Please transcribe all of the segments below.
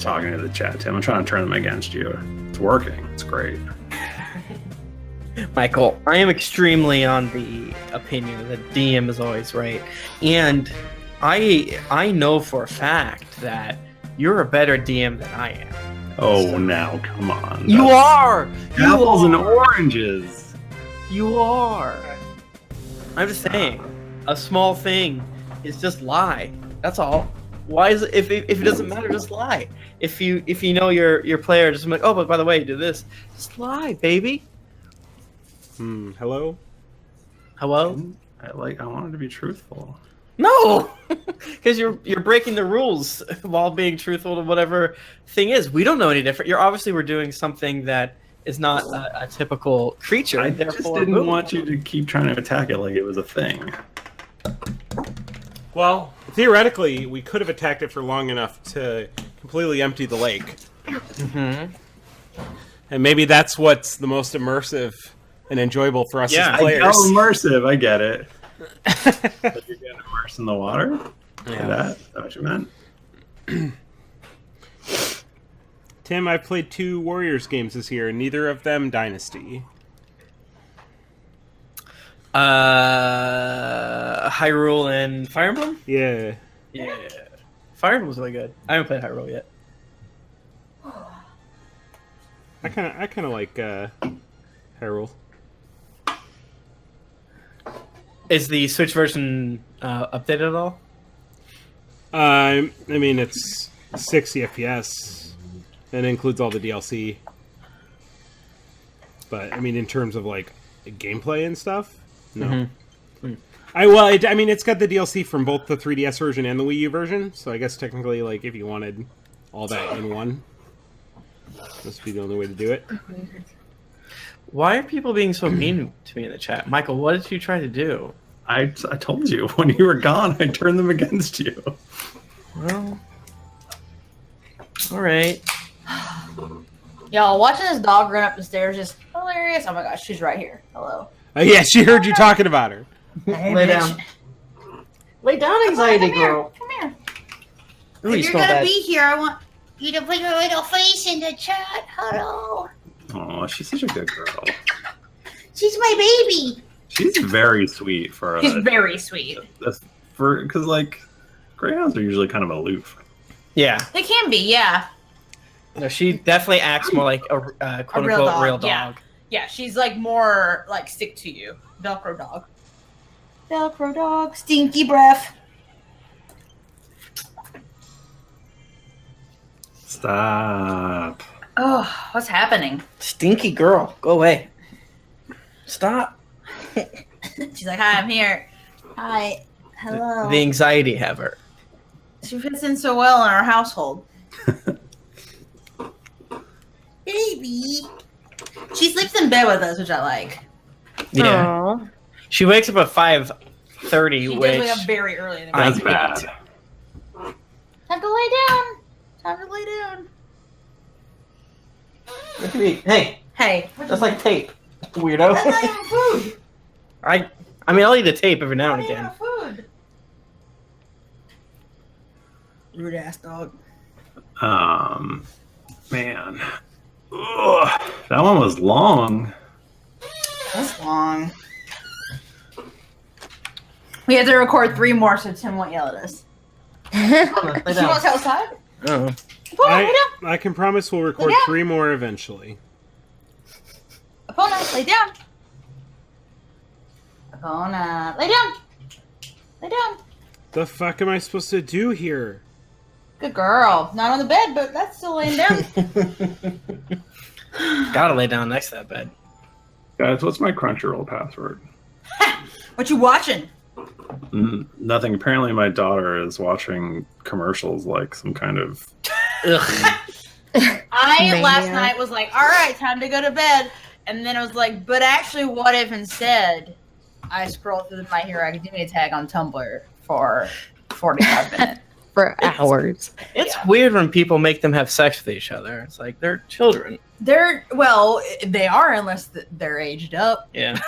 talking to the chat, Tim. I'm trying to turn them against you. It's working. It's great. Michael, I am extremely on the opinion that DM is always right. And I know for a fact that you're a better DM than I am. Oh, so, now, come on. You are! Apples and oranges. You are. I'm just saying, a small thing is just lie. That's all. Why is it, if it doesn't matter, just lie. If you know your player, just be like, oh, but by the way, do this. Just lie, baby. Hello? Hello? I wanted to be truthful. No, because you're breaking the rules while being truthful to whatever thing is. We don't know any different. We're doing something that is not a typical creature. I just didn't want you to keep trying to attack it like it was a thing. Well, theoretically, we could have attacked it for long enough to completely empty the lake. Mm-hmm. And maybe that's what's the most immersive and enjoyable for us as players. Oh, immersive. I get it. But you're getting immersed in the water? Yeah. Is that what you meant? Tim, I've played 2 Warriors games this year, and neither of them Dynasty. Hyrule and Fire Emblem? Yeah. Fire Emblem's really good. I haven't played Hyrule yet. I kind of like Hyrule. Is the Switch version updated at all? I mean, it's 60 FPS, and it includes all the DLC. But I mean, in terms of like gameplay and stuff, no. Mm-hmm. I mean, it's got the DLC from both the 3DS version and the Wii U version. So I guess technically, like, if you wanted all that in one, this would be the only way to do it. Why are people being so mean to me in the chat? Michael, what did you try to do? I told you, when you were gone, I turned them against you. Well, all right. Y'all, watching this dog run up the stairs is hilarious. Oh my gosh, she's right here. Hello. Yeah, she heard you talking about her. Hey, Lay bitch. down. Lay down, anxiety girl. Come here. Ooh, If you're gonna be here, I want you to put your little face in the chat. Hello. Oh, she's such a good girl. She's my baby. She's very sweet for She's very sweet. Because like greyhounds are usually kind of aloof. Yeah. They can be, yeah. No, she definitely acts more like a quote unquote real dog. Yeah, she's like more like stick to you. Velcro dog. Velcro dog. Stinky breath. Stop. Oh, what's happening? Stinky girl, go away. Stop. She's like, hi, I'm here. Hi. Hello. The anxiety have her. She fits in so well in our household. Baby. She sleeps in bed with us, which I like. Yeah. Aww. She wakes up at 5:30, She which does wake up very early in the morning. That's bad. Time to lay down. Time to lay down. Hey, Hey. that's like tape, weirdo. That's not even food. I mean, I'll eat a tape every now and Not even again. food. Rude ass dog. Man. Ugh, that one was long. That's long. We have to record 3 more so Tim won't yell at us. Lay She down. wants outside? Oh. Epona, lay down. I can promise we'll record down. 3 more eventually. Epona, lay down. Epona, lay down. Lay down. The fuck am I supposed to do here? Good girl. Not on the bed, but that's still laying down. Gotta lay down next to that bed. Guys, what's my Crunchyroll password? What you watching? Nothing. Apparently my daughter is watching commercials like some kind of... Ugh. I last Mania. night was like, all right, time to go to bed. And then I was like, but actually, what if instead I scroll through the My Hero Academia tag on Tumblr for 45 minutes? For hours. It's weird when people make them have sex with each other. It's like they're children. They are unless they're aged up. Yeah.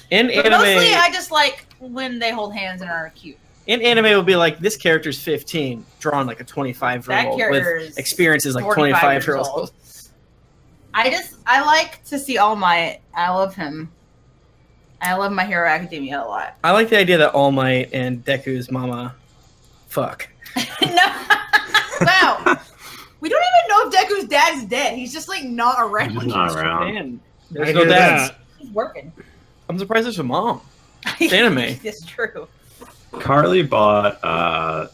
In But anime, mostly, I just like when they hold hands and are cute. In anime, it would be like this character's 15, drawn like a 25-year-old character's with experiences like 45 25-year-old. I like to see All Might. I love him. I love My Hero Academia a lot. I like the idea that All Might and Deku's mama fuck. No. Wow. We don't even know if Deku's dad is dead. He's just like not around. He's not around. Man, I there's no hear dads. that. He's working. I'm surprised there's a mom. It's anime. It's true. Carly bought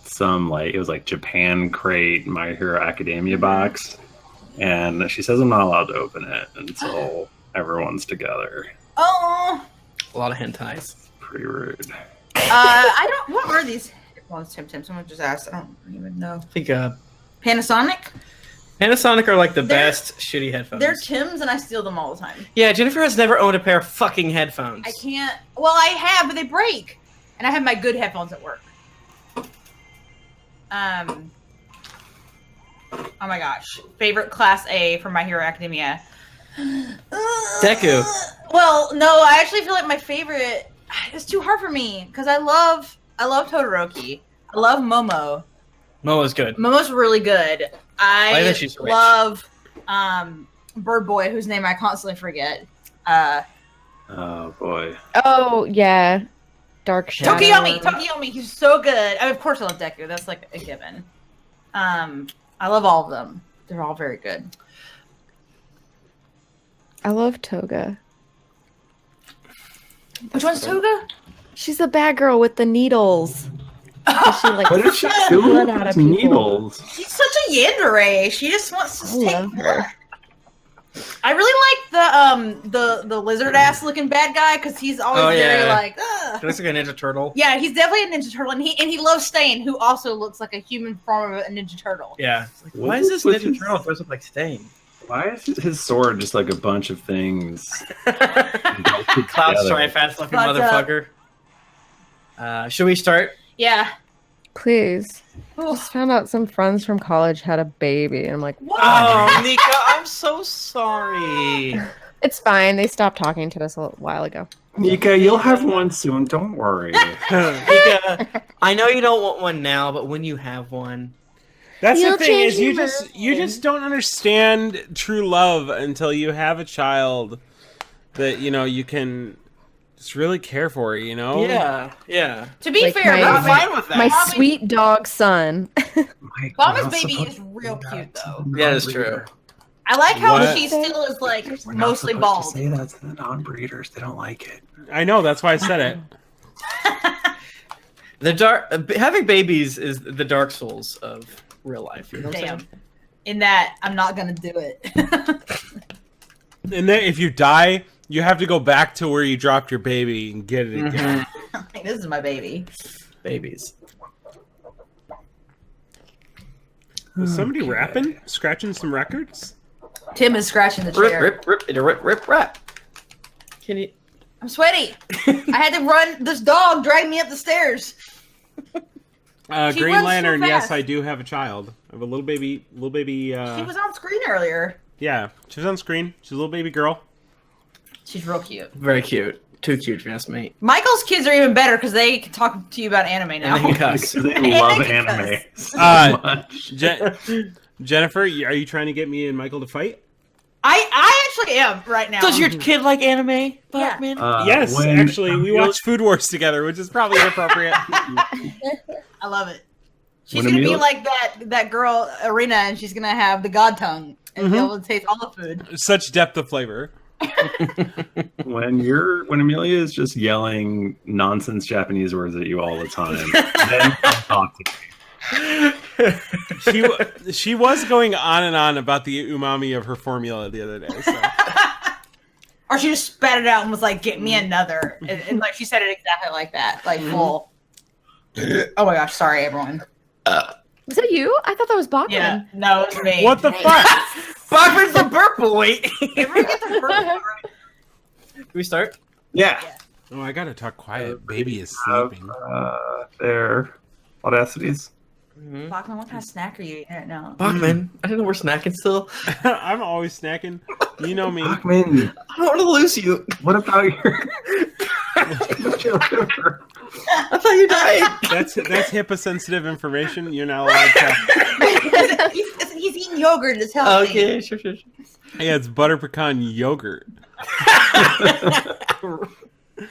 some it was like Japan crate My Hero Academia box, and she says I'm not allowed to open it until everyone's together. Oh. A lot of hentais. Pretty rude. I don't. What are these headphones, Tim? Someone just asked. I don't even know. I think Panasonic. Panasonic are like the best shitty headphones. They're Tim's, and I steal them all the time. Yeah, Jennifer has never owned a pair of fucking headphones. I can't. Well, I have, but they break. And I have my good headphones at work. Oh my gosh. Favorite class A from My Hero Academia. Deku. Well, no, I actually feel like my favorite. It's too hard for me because I love Todoroki. I love Momo. Momo's good. Momo's really good. I I think she's rich. love Bird Boy, whose name I constantly forget. Oh boy. Oh yeah, Dark Shadow. Tokiyomi, he's so good. I mean, of course I love Deku. That's like a given. I love all of them. They're all very good. I love Toga. Which one's Toga? She's the bad girl with the needles. She, like, What did she sucks do blood with out of these people. needles? She's such a yandere. She just wants to I take love blood. her. I really like the lizard ass looking bad guy because he's always very like. Ugh. He looks like a Ninja Turtle. Yeah, he's definitely a Ninja Turtle, and he loves Stain, who also looks like a human form of a Ninja Turtle. Yeah. Like, What why is is this with Ninja his- Turtle dressed up like Stain? Why is his sword just like a bunch of things? Cloud Strife ass looking But, motherfucker. Should we start? Yeah. Please. Ooh. Just found out some friends from college had a baby, and I'm like, What? Oh, Nika, I'm so sorry. it's fine. They stopped talking to us a while ago. Nika, you'll have one soon. Don't worry. Nika, I know you don't want one now, but when you have one, That's You'll the thing is change you your just don't understand true love until you have a child that you can just really care for. yeah. To be Like fair, my- I'm Bobby- fine with that. My Bobby- sweet dog son. Bobby's baby is real cute, though. Yeah, that's true. I like how What? she still is like We're not mostly supposed bald. to say that to the non-breeders. They don't like it. I know, that's why I said it. Having babies is the Dark Souls of real life. You know what I'm Damn. saying? In that, I'm not gonna do it. And then if you die, you have to go back to where you dropped your baby and get it again. Like, this is my baby. Babies. Was somebody rapping? Scratching some records? Tim is scratching the chair. Rip, rap. Can you? I'm sweaty. I had to run. This dog dragged me up the stairs. She Green runs so Lantern, yes, fast. I do have a child. I have a little baby, She was on screen earlier. yeah, she was on screen. She's a little baby girl. She's real cute. Very cute. Too cute, if you ask me. Michael's kids are even better because they can talk to you about anime now. And they can cuss. Because they love anime so Uh, much. Jennifer, are you trying to get me and Michael to fight? I actually am right now. Does your kid like anime, Bachmann? Yes, when- actually, we watched Food Wars together, which is probably inappropriate. I love it. She's When gonna be Emil- like that girl Arena, and she's gonna have the god tongue and be Mhm. able to taste all the food. Such depth of flavor. When Amelia is just yelling nonsense Japanese words at you all the time, then come talk to me. She was going on and on about the umami of her formula the other day. So. Or she just spat it out and was like, "Get me another," and like she said it exactly like that, like full. Oh my gosh! Sorry, everyone. Was that you? I thought that was Bachmann. Yeah, no, it was me. What the fuck? Bachmann's the burp boy. Everyone get the first one. Can we start? Yeah. Oh, I gotta talk quiet. Baby is Have, sleeping. their audacities. Bachman, what kind of snack are you eating right now? Bachmann, I didn't know we're snacking still. I'm always snacking. You know me. Bachman, I don't want to lose you. what about your liver? I thought you died. That's HIPAA sensitive information. You're not allowed to. He's eating yogurt. It's healthy. Okay, sure. Yeah, it's butter pecan yogurt.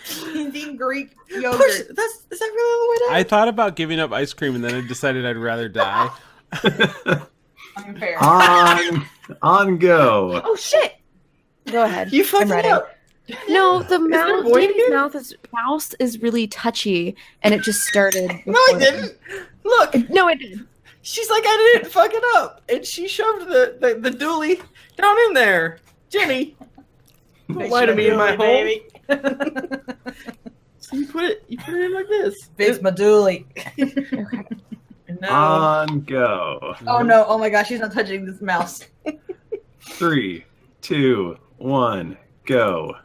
He's eating Greek Is yogurt. that really the way to? I thought about giving up ice cream, and then I decided I'd rather die. Unfair. On go. Oh shit! Go ahead. You fucked I'm ready. it up. No, the there a mouth. boy Davy's here? mouth is really touchy, and it just started. No, I didn't. Look, No, it did. she's like, I didn't fuck it up, and she shoved the dually down in there. Jenny, don't lie to me in my home. So you put it in like this. Fix my dually. And now, On go. Oh no! Oh my gosh, she's not touching this mouse. 3, 2, 1, go.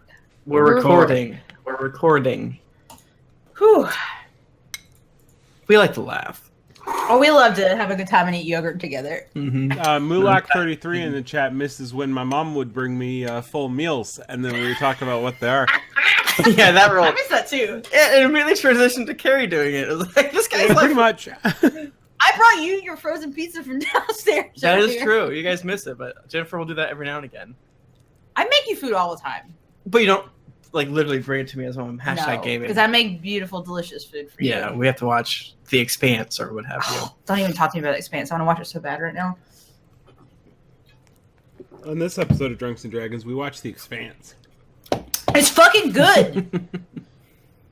we're recording. We're recording. Whew. We like to laugh. Oh, we love to have a good time and eat yogurt together. Mm-hmm. Mulak33 in the chat misses when my mom would bring me full meals, and then we were talking about what they are. Yeah, that I roll. miss that too. It immediately transitioned to Carrie doing it. It was like, this guy's Pretty like... much. I brought you your frozen pizza from downstairs. That is earlier. true. You guys miss it, but Jennifer will do that every now and again. I make you food all the time. But you don't, like, literally bring it to me as well. Hashtag gaming. because I make beautiful, delicious food for you. Yeah, we have to watch The Expanse or what have you. Don't even talk to me about Expanse. I want to watch it so bad right now. On this episode of Drunks and Dragons, we watched The Expanse. It's fucking good.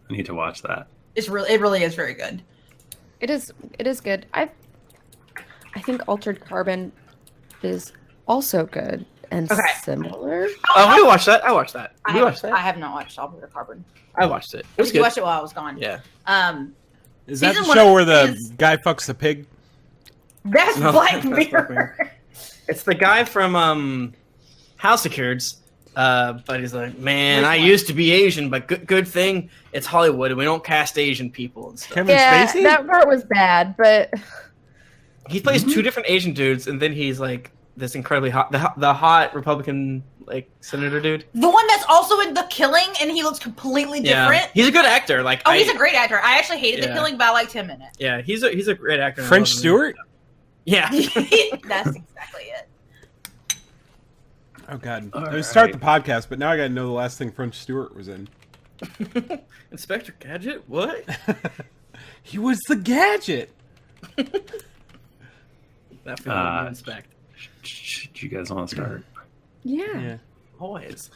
I need to watch that. It really is very good. It is good. I think Altered Carbon is also good and Okay. similar. Oh, we watched that. I watched that. I We watched have, that. I have not watched Altered Carbon. I watched it. It was You good. watched it while I was gone. Yeah. Is that the Season show one where the is- guy fucks the pig? That's No, Black that's Mirror. It's the guy from House of Cards. But he's like, man, Which I one? used to be Asian, but good thing it's Hollywood and we don't cast Asian people and stuff. Kevin Yeah, Spacey? that part was bad, but He plays two different Asian dudes, and then he's like this incredibly hot, the hot Republican like senator dude. The one that's also in The Killing, and he looks completely different. He's a good actor. Like, Oh, he's a great actor. I actually hated The Yeah. Killing, but I liked him in it. Yeah, he's a great actor. I French love him. Stewart? Yeah. That's exactly it. Oh, God. All I would start right. the podcast, but now I got to know the last thing French Stewart was in. Inspector Gadget? What? He was the gadget. That film you inspect. Do you guys want to start? yeah. Always.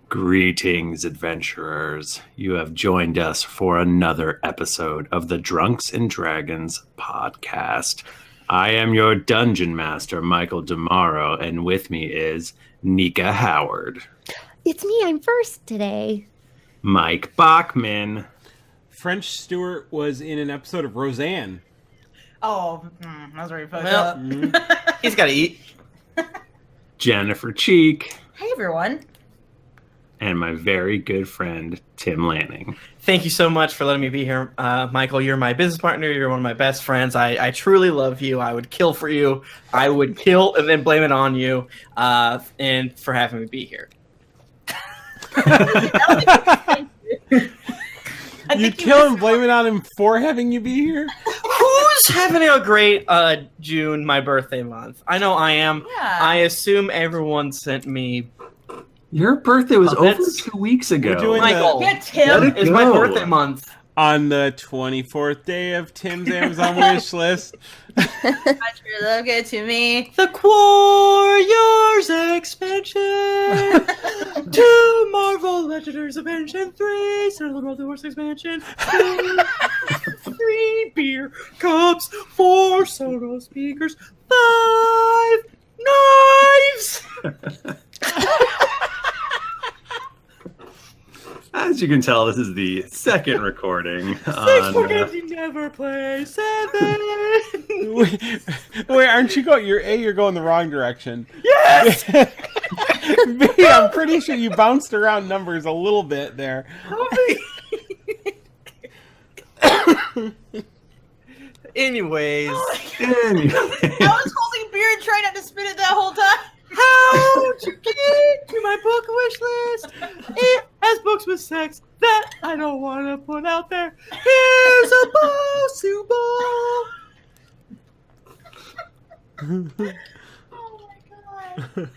Greetings, adventurers. You have joined us for another episode of the Drunks and Dragons podcast. I am your dungeon master, Michael DiMauro, and with me is Nika Howard, It's me. I'm first today. Mike Bachmann, French Stewart was in an episode of Roseanne. Oh, that's very fucked Well, up. he's got to eat. Jennifer Cheek, Hey, everyone. and my very good friend, Tim Lanning. Thank you so much for letting me be here, Michael. You're my business partner. You're one of my best friends. I truly love you. I would kill for you. I would kill and then blame it on you, and for having me be here. You'd kill and blame it on him for having you be here? Who's having a great June, my birthday month? I know I am. Yeah. I assume everyone sent me. Your birthday was over That's- 2 weeks ago. We're doing Michael, Yeah, Let Tim. it it's my go. birthday month. On the 24th day of Tim's Amazon wish list. Much your love get to me. The Warriors expansion to Marvel Legendary Expansion 3, Center of the Wars expansion 2, 3 beer cups, 4 Sonos speakers, 5 knives. As you can tell, this is the second recording. 6 on, more games you never play. 7. Wait, aren't you going? You're going the wrong direction. Yes. B, I'm pretty sure you bounced around numbers a little bit there. Anyways, Anyway. I was holding beer and trying not to spit it that whole time. how'd you get to my book wish list? It has books with sex that I don't want to put out there. Here's a possible. Oh my god.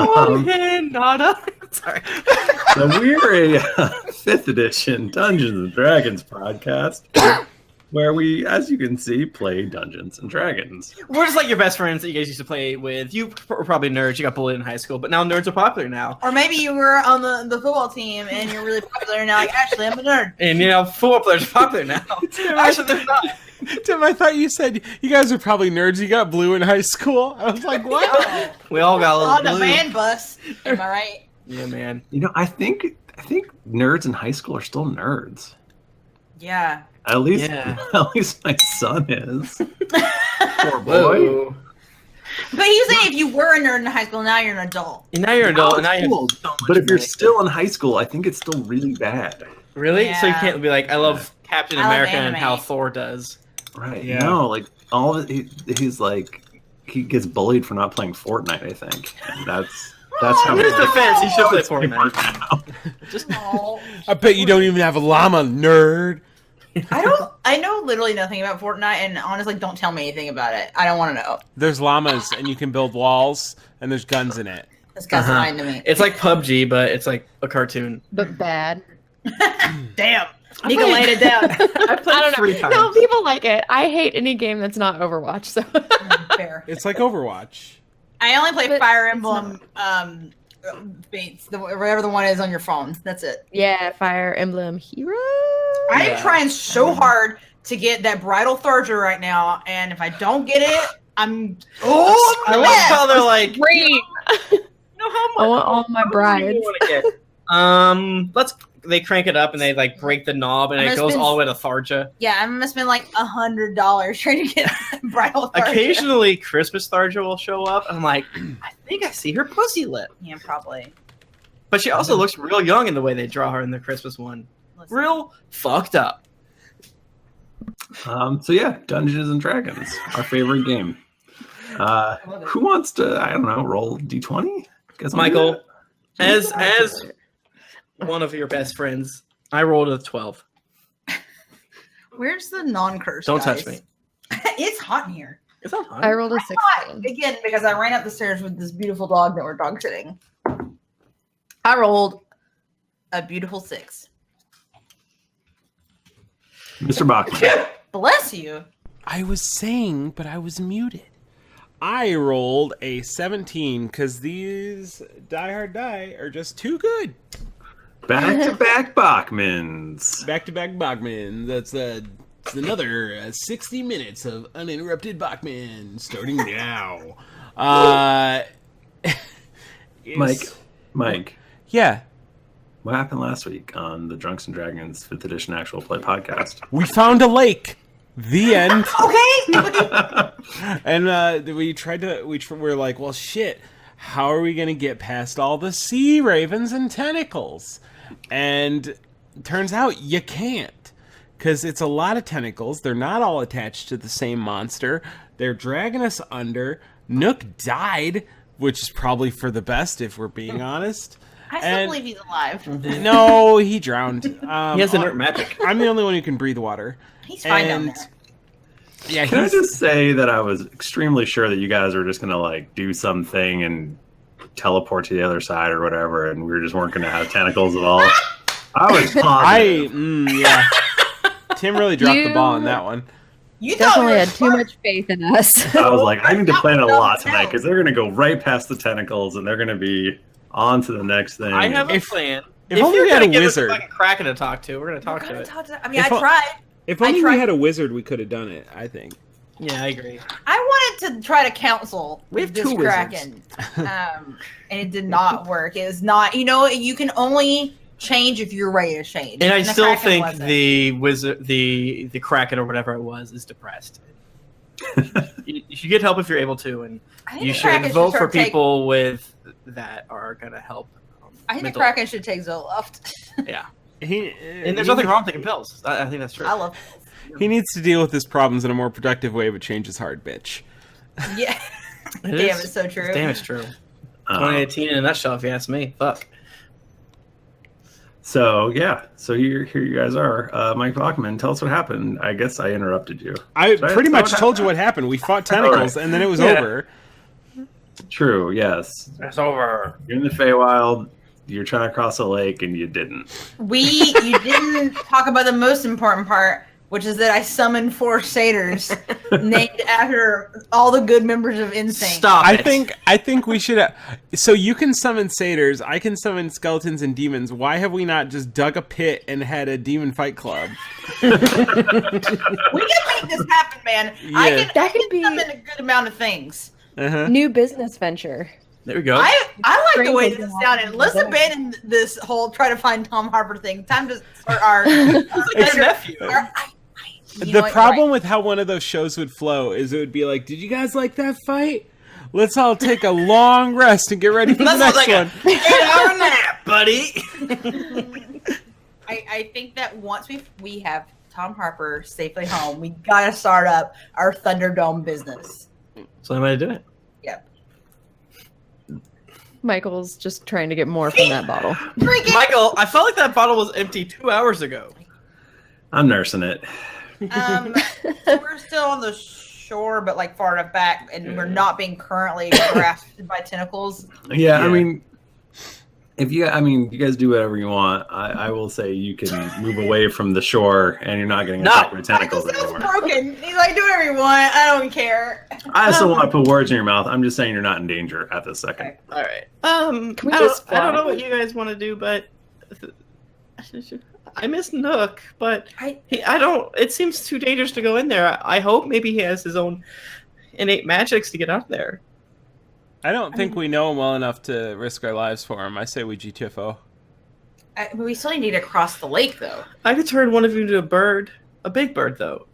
One hand, not a. Sorry. So we're a 5th edition Dungeons and Dragons podcast where we, as you can see, play Dungeons and Dragons. We're just like your best friends that you guys used to play with. You were probably nerds. You got bullied in high school, but now nerds are popular now. Or maybe you were on the football team and you're really popular and now like, actually, I'm a nerd. And football players are popular now. Actually, they're not. Tim, I thought you said you guys are probably nerds. You got blue in high school. I was like, what? We all got a little On the blue. man bus. Am I right? Yeah, man. I think nerds in high school are still nerds. Yeah. At least my son is. Poor boy. Whoa. But he was saying if you were a nerd in high school, now you're an adult. And now you're an adult. And now it's you're cool. But if you're still in high school, I think it's still really bad. really, so you Yeah. can't be like, I love Captain I love America and anime. how Thor does. Right. Yeah. No, like all of it, he's like he gets bullied for not playing Fortnite, I think. And that's how In his defense, he should play it's Fortnite. now. Just Oh. I bet you don't even have a llama, nerd. I know literally nothing about Fortnite, and honestly, don't tell me anything about it. I don't want to know. There's llamas, and you can build walls, and there's guns in it. This guy's lying to me. it's like PUBG, but it's like a cartoon. But bad. Damn. Nika laid it down. I played I don't know. 3 times. No, people like it. I hate any game that's not Overwatch. So Fair. It's like Overwatch. I only play But Fire it's Emblem, Fates, whatever the one is on your phone. That's it. yeah, Fire Emblem Hero. I Yeah. am trying so hard to get that bridal Thorger right now, and if I don't get it, I'm I love how they're like, Great. you know how much I want all my brides. you want to get? They crank it up and they like break the knob and I'm it gonna goes spend- all the way to Tharja. Yeah, I'm gonna spend like $100 trying to get bridal Thorger. Occasionally, Christmas Tharja will show up, and I'm like, I think I see her pussy lip. Yeah, probably. But she also looks real young in the way they draw her in the Christmas one. Listen. Real fucked up. So yeah, Dungeons and Dragons, our favorite game. Who wants to, I don't know, roll D20? Guess I'll do Michael, that. as one of your best friends, I rolled a 12. Where's the non-curse? Don't guys? touch me. It's hot in here. Is that fine? I rolled a Hot 16. again because I ran up the stairs with this beautiful dog that we're dog sitting. I rolled a beautiful 6. Mr. Bachmann. Bless you. I was saying, but I was muted. I rolled a 17 because these Die Hard Die are just too good. Back-to-back Bachmans. Back-to-back Bachman. That's it's another 60 minutes of uninterrupted Bachman starting now. Mike, Yeah, what happened last week on the Drunks and Dragons 5th edition actual play podcast? we found a lake. The end. Okay. And we're like, well, shit, how are we going to get past all the sea ravens and tentacles? And turns out you can't, because it's a lot of tentacles. They're not all attached to the same monster. They're dragging us under. Nook died, which is probably for the best, if we're being honest. I still believe he's alive. No, he drowned. He has inert magic. I'm the only one who can breathe water. He's fine down there. Yeah, Can I he's, just say that I was extremely sure that you guys were just going to like do something and teleport to the other side or whatever, and we just weren't going to have tentacles at all. I was positive. yeah. Tim really dropped the ball on that one. You thought we Definitely were had too smart. much faith in us. I was like, I need to plan a lot tonight because they're going to go right past the tentacles and they're going to be on to the next thing. I have a If- plan. if only you're we had gonna a give us wizard. fucking Kraken to talk to, we're gonna talk to it. I mean, If I I- tried. If I only we tried- had a wizard, we could have done it, I think. Yeah, I agree. I wanted to try to counsel We have this two Kraken, and it did not work. It was not. You can only change if you're ready to change. And I the still Kraken think wasn't. the wizard, the Kraken or whatever it was, is depressed. you should get help if you're able to, and I think you the should Kraken vote for start take- people with that are gonna help. I think the mental- Kraken should take Zoloft. Yeah, He, and there's nothing wrong with taking pills. I think that's true. I love. He needs to deal with his problems in a more productive way, but change his hard, bitch. Yeah. It Damn, is. it's so true. Damn, it's true. Um, 2018 in a nutshell, if you ask me. Fuck. So yeah, so here you guys are. Mike Bachmann, tell us what happened. I guess I interrupted you. I Should pretty tell much told you what happened. We fought tentacles, and then it was Yeah. over. True. Yes. It's over. You're in the Feywild. You're trying to cross a lake, and you didn't. You didn't talk about the most important part, which is that I summoned 4 satyrs named after all the good members of Insane. Stop I it. think we should. So you can summon satyrs. I can summon skeletons and demons. Why have we not just dug a pit and had a demon fight club? We can make this happen, man. Yeah. I can summon a good amount of things. Uh-huh. New business venture. There we go. I like the way Sprinkles this and sounded. Let's water. abandon this whole try to find Tom Harper thing. Time to start our It's nephew. The problem with how one of those shows would flow is it would be like, did you guys like that fight? Let's all take a long rest and get ready for the That sounds next like one. 8-hour nap, buddy. I think that once we have Tom Harper safely home, we gotta start up our Thunderdome business. So I'm gonna do it. Yep. Michael's just trying to get more from that bottle. Freaking Michael, I felt like that bottle was empty 2 hours ago. I'm nursing it. so we're still on the shore, but like far enough back, and we're not being currently grasped by tentacles. Yeah, Yeah. I mean, you guys do whatever you want. I will say you can move away from the shore, and you're not getting attacked by tentacles Michael sounds anymore. broken. He's like, do whatever you want. I don't care. I also want to put words in your mouth. I'm just saying you're not in danger at this second. Okay. All right. Can we I just don't know fly? what you guys want to do, but I miss Nook, but I don't. It seems too dangerous to go in there. I hope maybe he has his own innate magics to get out there. I don't think we know him well enough to risk our lives for him. I say we GTFO. We still need to cross the lake, though. I could turn one of you into a bird, a big bird though.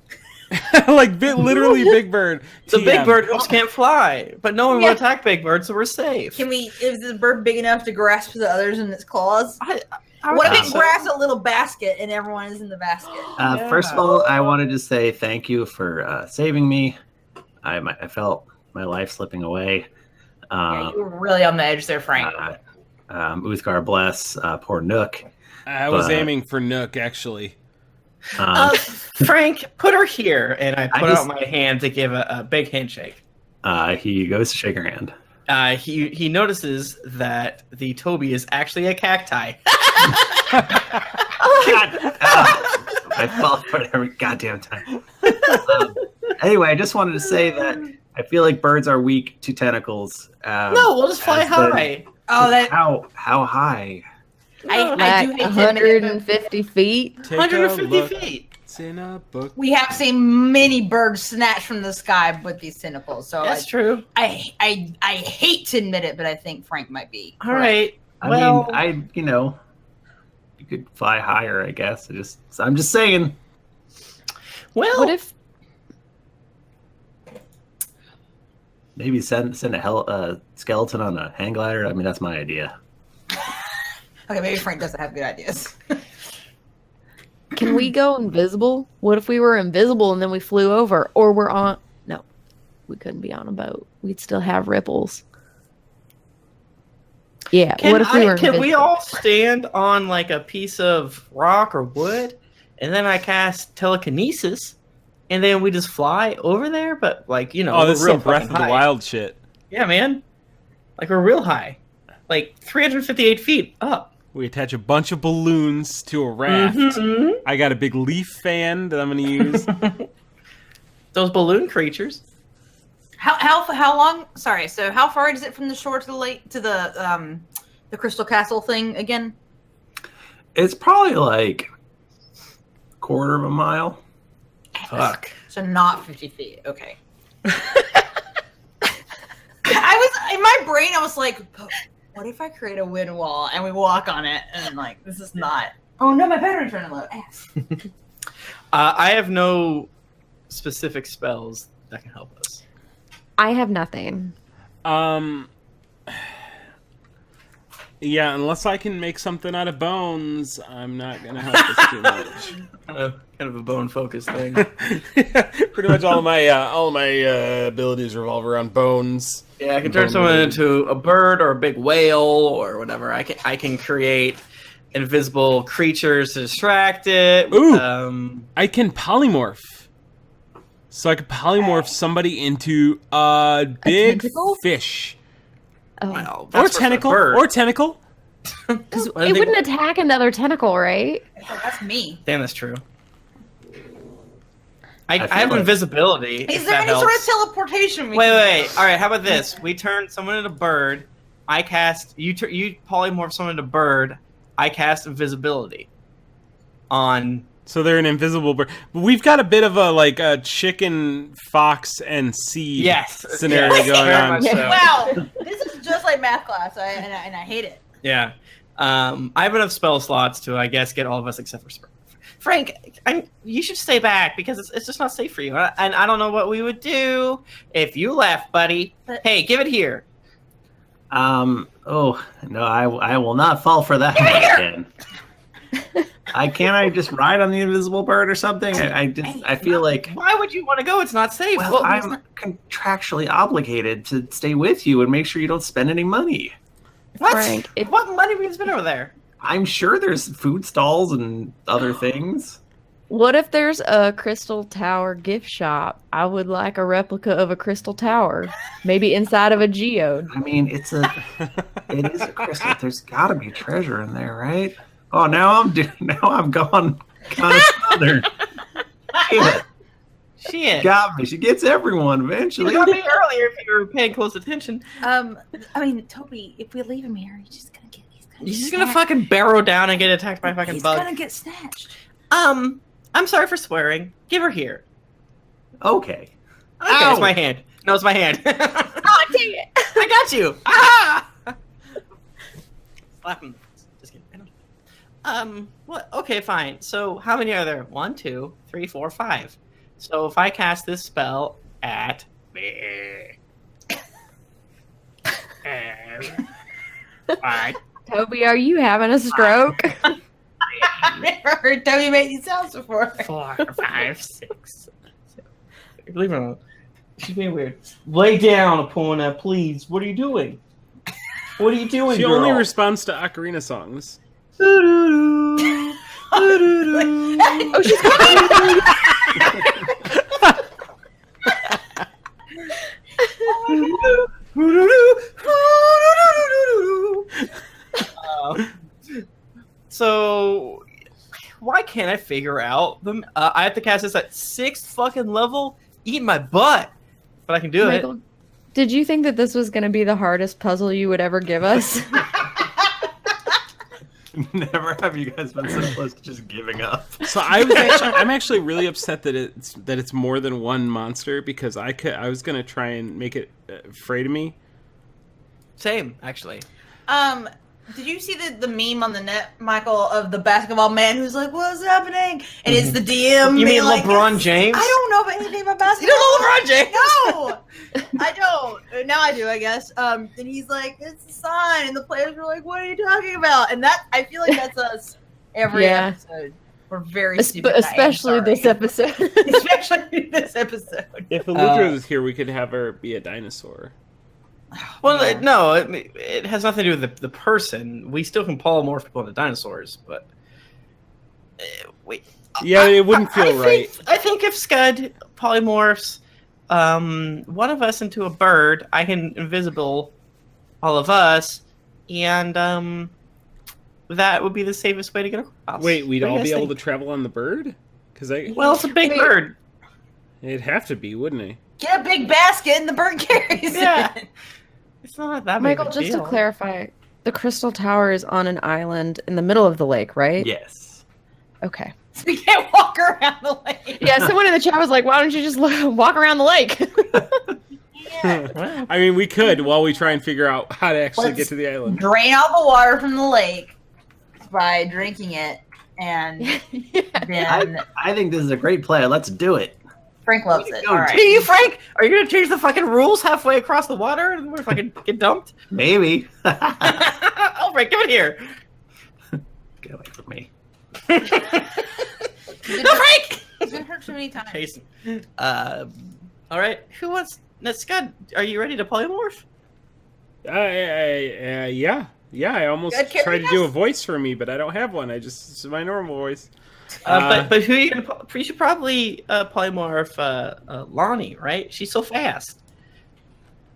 Like literally Big Bird. The big TM. bird almost can't fly, but no one Yeah. will attack big bird, so we're safe. Is the bird big enough to grasp the others in its claws? I What if think it so. grasps a little basket and everyone is in the basket? Yeah. First of all, I wanted to say thank you for saving me. I felt my life slipping away. Yeah, you were really on the edge there, Frank. Uthgar bless poor Nook. I was But- aiming for Nook, actually. Frank, put her here, and I put just- out my hand to give a big handshake. He goes to shake her hand. He notices that the Toby is actually a cacti. I fall for it every goddamn time. Anyway, I just wanted to say that I feel like birds are weak to tentacles. No, we'll just fly as the- high. Oh, that How high? I do Like hate to admit it, but 150 feet. Take a 150 look. feet. It's in a book. we have seen many birds snatched from the sky with these tentacles. So That's true. I hate to admit it, but I think Frank might be. All right. I Well, mean, you could fly higher, I guess. I'm just saying. well, What if Maybe send a skeleton on a hang glider. I mean, that's my idea. Okay, maybe Frank doesn't have good ideas. can we go invisible? What if we were invisible and then we flew over, or we're on? No, we couldn't be on a boat. We'd still have ripples. Yeah. what if we were? Can we invisible? all stand on like a piece of rock or wood, and then I cast telekinesis, and then we just fly over there? But like Oh, this is real some Breath fucking of the high. Wild shit. Yeah, man. Like we're real high, like 358 feet up. We attach a bunch of balloons to a raft. Mhm. I got a big leaf fan that I'm going to use. Those balloon creatures. How long? Sorry. So how far is it from the shore to the lake to the Crystal Castle thing again? It's probably like a quarter of a mile. Fuck. So not 50 feet. Okay. I was in my brain. I was like, what if I create a wind wall and we walk on it? And like, this is not. Oh no, my battery's running low. Ass. I have no specific spells that can help us. I have nothing. Yeah, unless I can make something out of bones, I'm not going to help us too much. Kind of a bone focused thing. Pretty much all of my abilities revolve around bones. Yeah, I can turn someone into a bird or a big whale or whatever. I can create invisible creatures to distract it. Ooh. I can polymorph. So I could polymorph somebody into a big tentacle? fish. Oh. Well, Or that's for the tentacle. bird. Or tentacle. Because It wouldn't attack another tentacle, right? That's me. Damn, that's true. I feel have like- invisibility. Is if there that any sort of helps. teleportation? we Wait, can wait. do? All right, how about this? We turn someone into bird. I cast you polymorph someone into bird. I cast invisibility on. So they're an invisible bird. But we've got a bit of a chicken, fox, and seed scenario yes, going very on. much so. Wow, this is just like math class, and I hate it. Yeah. I have enough spell slots to, I guess, get all of us except for Frank. You should stay back because it's just not safe for you. And I don't know what we would do if you left, buddy. Hey, give it here. Oh no, I will not fall for that one again. I just ride on the invisible bird or something? I feel like Why would you want to go? It's not safe. well, I'm contractually obligated to stay with you and make sure you don't spend any money. What? Frank, What money we spend over there? I'm sure there's food stalls and other things. What if there's a crystal tower gift shop? I would like a replica of a crystal tower, maybe inside of a geode. I mean, it is a crystal. There's got to be treasure in there, right? Oh, now I'm gone kind of southern. Shit, Shit. got me. She gets everyone You eventually. got me earlier if you were paying close attention. I mean, Toby, if we leave him here, he's just gonna get. He's just gonna fucking barrel down and get attacked by a fucking He's bug. gonna get snatched. I'm sorry for swearing. Give her here. Okay. Okay, Ow. it's my hand. No, it's my hand. Oh, dang it! I got you. Ah! Slap him. Just kidding. What? Okay, fine. So how many are there? 1, 2, 3, 4, 5. So if I cast this spell at me, five, Toby, are you having a stroke? I've never heard Toby make these sounds before. 4, 5, 6, 7. Leave her alone. She's being weird. Lay down, Epona, please. What are you doing? What are you doing, She girl? only responds to ocarina songs. Oh, she's coming! So, why can't I figure out them? I have to cast this at 6th fucking level. Eat my butt, but I can do it. Michael, did you think that this was going to be the hardest puzzle you would ever give us? Never have you guys been so close to just giving up. So I'm actually really upset that it's more than one monster because I was gonna try and make it afraid of me. Same, actually. Did you see the meme on the net, Michael, of the basketball man who's like, "What's happening?" And it's the DM. You mean being like, LeBron James? I don't know about anything about basketball. You don't know LeBron James? No, I don't. Now I do, I guess. And he's like, "It's a sign," and the players were like, "What are you talking about?" And that I feel like that's us every Yeah. episode. We're very stupid. Especially this episode. Especially this episode. If Eludra was here, we could have her be a dinosaur. Well, Yeah. no, it has nothing to do with the person. We still can polymorph people into dinosaurs, but wait. Yeah, it wouldn't feel right. I think if Skud polymorphs one of us into a bird, I can invisible all of us, and that would be the safest way to get across. Wait, we'd What do you all be guys able think? to travel on the bird? Because Well, it's a big Wait. bird. it'd have to be, wouldn't it? Get a big basket and the bird carries Yeah. it. It's not that big Michael, of a just deal. to clarify, the crystal tower is on an island in the middle of the lake, right? Yes. Okay. So we can't walk around the lake. Yeah, someone in the chat was like, why don't you just walk around the lake? Yeah. Well, I mean, we could while we try and figure out how to actually Let's get to the island. Drain all the water from the lake by drinking it, and then I think this is a great play. Let's do it. Frank loves it. Go, All right. Hey, you, Frank, are you gonna change the fucking rules halfway across the water and we're fucking get dumped? Maybe. Oh, Frank, give it here. Get away from me. No, Frank. He's been hurt too many times. Jason. All right. Who wants? Now, Scud, are you ready to polymorph? Yeah. Yeah, I almost Good tried to do a characters? voice for me, but I don't have one. It's my normal voice. But who you gonna? You should probably polymorph Lahni, right? She's so fast.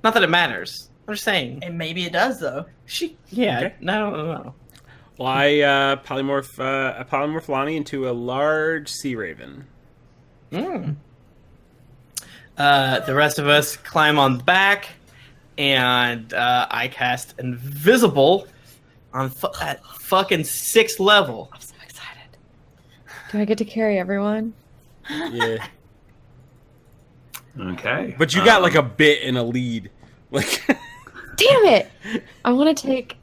Not that it matters. I'm just saying. And maybe it does though. Okay. No. Well, I polymorph Lahni into a large sea raven. The rest of us climb on the back, and I cast Invisible on at fucking 6th level. I'm so excited. Do I get to carry everyone? Yeah. Okay. But you got like a bit and a lead. Like Damn it! I want to take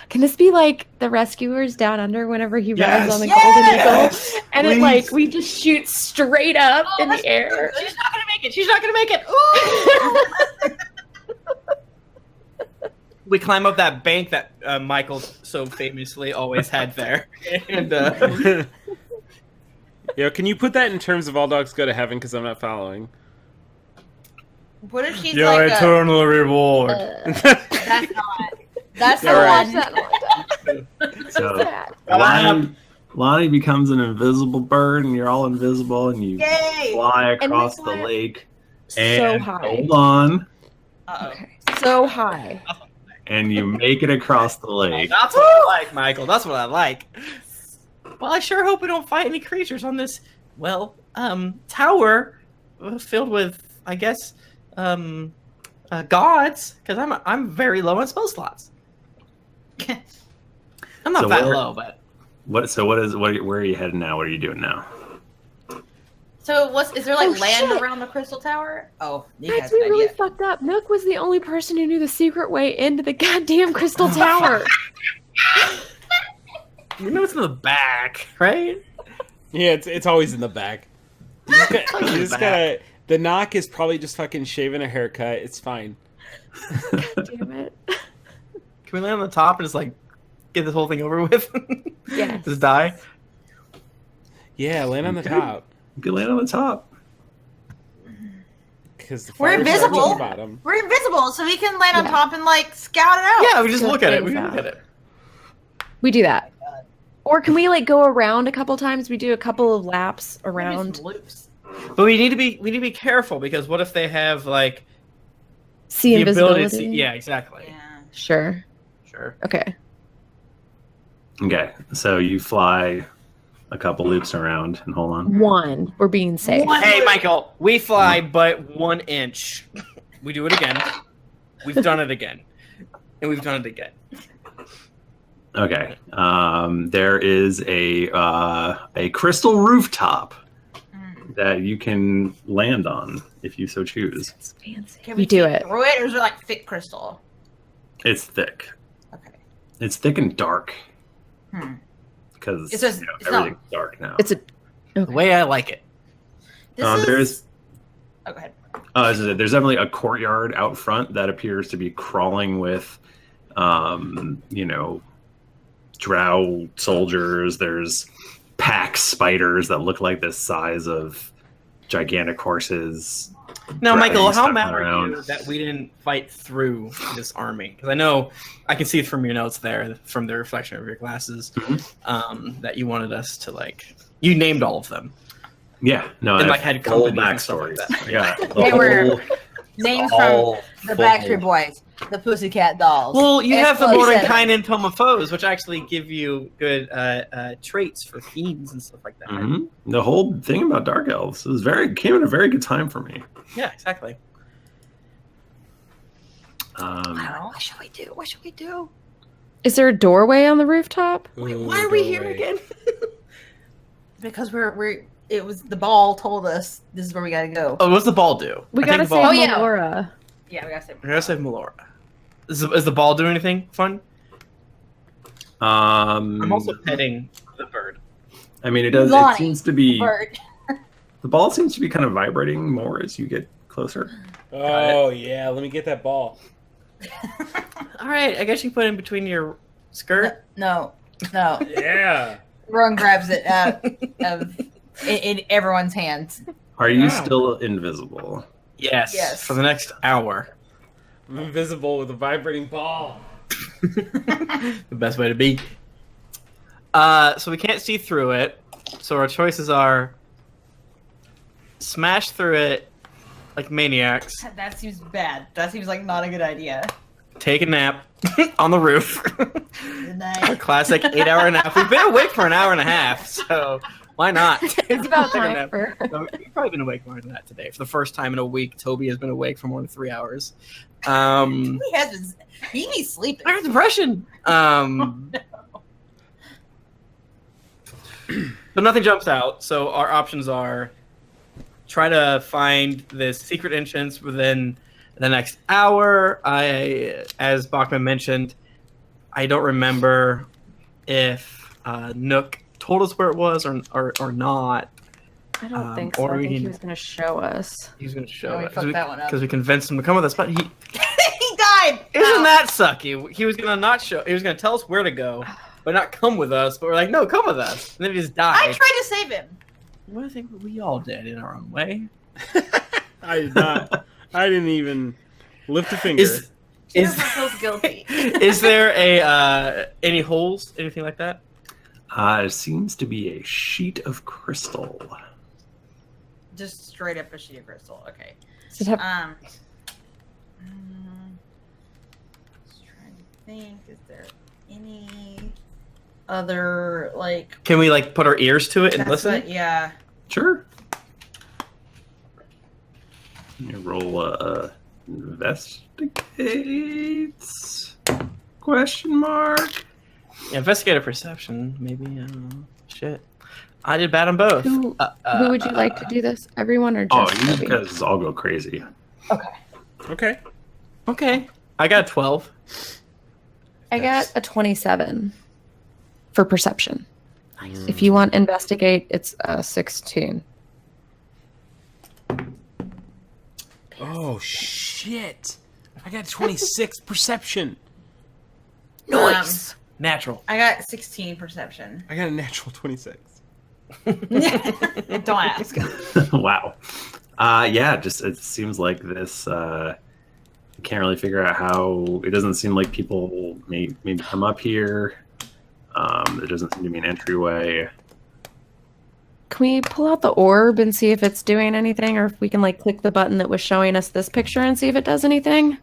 can this be like the Rescuers Down Under whenever he rides on the Golden Eagle, and it like we just shoot straight up in the air. She's not gonna make it. She's not gonna make it. Ooh! We climb up that bank that Michael so famously always had there. And Yo, can you put that in terms of all dogs go to heaven? Because I'm not following. What if she's your like eternal reward. that's not. That's Yeah, the right. one. That one. So Sad. Lonnie becomes an invisible bird, and you're all invisible, and you Yay! fly And across we the fly lake. So And high. hold on, Uh-oh. Okay. So high. and you make it across the lake. That's what I like, Michael. That's what I like. Well, I sure hope we don't fight any creatures on this, tower filled with, I guess, gods, because I'm very low on spell slots. I'm not So that where- low, but Where are you heading now? What are you doing now? So is there like Oh, land shit. around the crystal tower? Oh, Nika Guys, has we an really idea. fucked up. Nook was the only person who knew the secret way into the goddamn crystal tower. you know it's in the back, right? Yeah, it's always in the back. You just gotta. The knock is probably just fucking shaving a haircut. It's fine. Damn it. Can we land on the top and just like get this whole thing over with? Yes. Just die. Yeah, land on the Okay. top. You can land on the top. Because the We're fire starts invisible. on the bottom. We're invisible, so we can land on Yeah. top and like scout it out. Yeah, we just So look at it. things We look out. at it. We do that. Or can we like go around a couple times? We do a couple of laps Maybe around. some loops. But we need to be careful because what if they have like See the ability invisibility. to see? Yeah, exactly. Yeah. Sure. Sure. Okay. Okay, so you fly a couple loops around, and hold on. One. We're being safe. Hey, Michael, we fly but 1 inch. We do it again. We've done it again. And we've done it again. Okay, there is a crystal rooftop that you can land on if you so choose. It's fancy. Can We do see it. through it, or is it like thick crystal? It's thick. Okay. It's thick and dark Hmm. because It's just- it's not- everything's dark now. It's a The way I like it. There's Oh, go ahead. there's definitely a courtyard out front that appears to be crawling with, drow soldiers. There's pack spiders that look like the size of gigantic horses. Now, Right, Michael, how stuck mad are around. you that we didn't fight through this army? Because I know I can see from your notes there, from the reflection of your glasses, that you wanted us to you named all of them. Yeah, no, And, I like, have had full companies and stuff like backstories. that. Yeah, the They were whole- names all from the full. Backstreet Boys, the Pussycat Dolls. Well, you have the Explosion. Mordenkainen Tome of Foes, which actually give you good traits for fiends and stuff like that. right? Mhm. The whole thing about dark elves came at a very good time for me. Yeah, exactly. I don't know. What should we do? What should we do? Is there a doorway on the rooftop? Wait, why are we here again? Because it was the ball told us this is where we gotta go. Oh, what's the ball do? We I gotta think the save ball- Oh, yeah. Melora. Yeah, we gotta say. We gotta save Melora. Is the ball doing anything fun? I'm also petting the bird. I mean, it does. Lonnie, It seems to be Bird. the ball seems to be kind of vibrating more as you get closer. Oh yeah, let me get that ball. All right, I guess you put it in between your skirt. No. Yeah. Rowan grabs it out of in everyone's hands. Are you Wow. still invisible? Yes. Yes. For the next hour. I'm invisible with a vibrating ball. The best way to be. So we can't see through it. So our choices are smash through it like maniacs, That seems bad. That seems like not a good idea. take a nap on the roof. Good Our night. classic 8-hour nap. We've been awake for an hour and a half, so why not? It's about Take a time nap. for. So we've probably been awake more than that today. For the first time in a week, Toby has been awake for more than 3 hours. He has been. He be sleeping. I have depression. So nothing jumps out. So our options are try to find this secret entrance within the next hour. As Bachmann mentioned, I don't remember if Nook told us where it was or not. I don't think so. or I we think he can- was going to show us. He's going to show Oh, we it fucked that one up. because we convinced him to come with us. But he He died. isn't that sucky. He was going to not show. He was going to tell us where to go, but not come with us. But we're like, no, come with us. And then he just died. I tried to save him. Well, I think we all did in our own way. I did not. I didn't even lift a finger. Is Jennifer feels guilty. is there a any holes, anything like that? It seems to be a sheet of crystal. Just straight up a sheet of crystal. Okay. Does it have- Just trying to think. Is there any other like? Can we like put our ears to it and That's listen? what- yeah. Sure. You roll investigates? Question mark. Yeah, investigative perception, maybe. I don't know. Shit, I did bad on both. Who would you like to do this? Everyone or Oh, just you Toby? guys all go crazy. Okay. Okay, I got a 12. I got a 27 for perception. If you want investigate, it's a 16. Oh shit! I got 26 perception. Nice. Natural. I got 16 perception. I got a natural 26. Don't ask. Wow. Yeah, just it seems like this. Can't really figure out how. It doesn't seem like people maybe come up here. There doesn't seem to be an entryway. Can we pull out the orb and see if it's doing anything, or if we can like click the button that was showing us this picture and see if it does anything?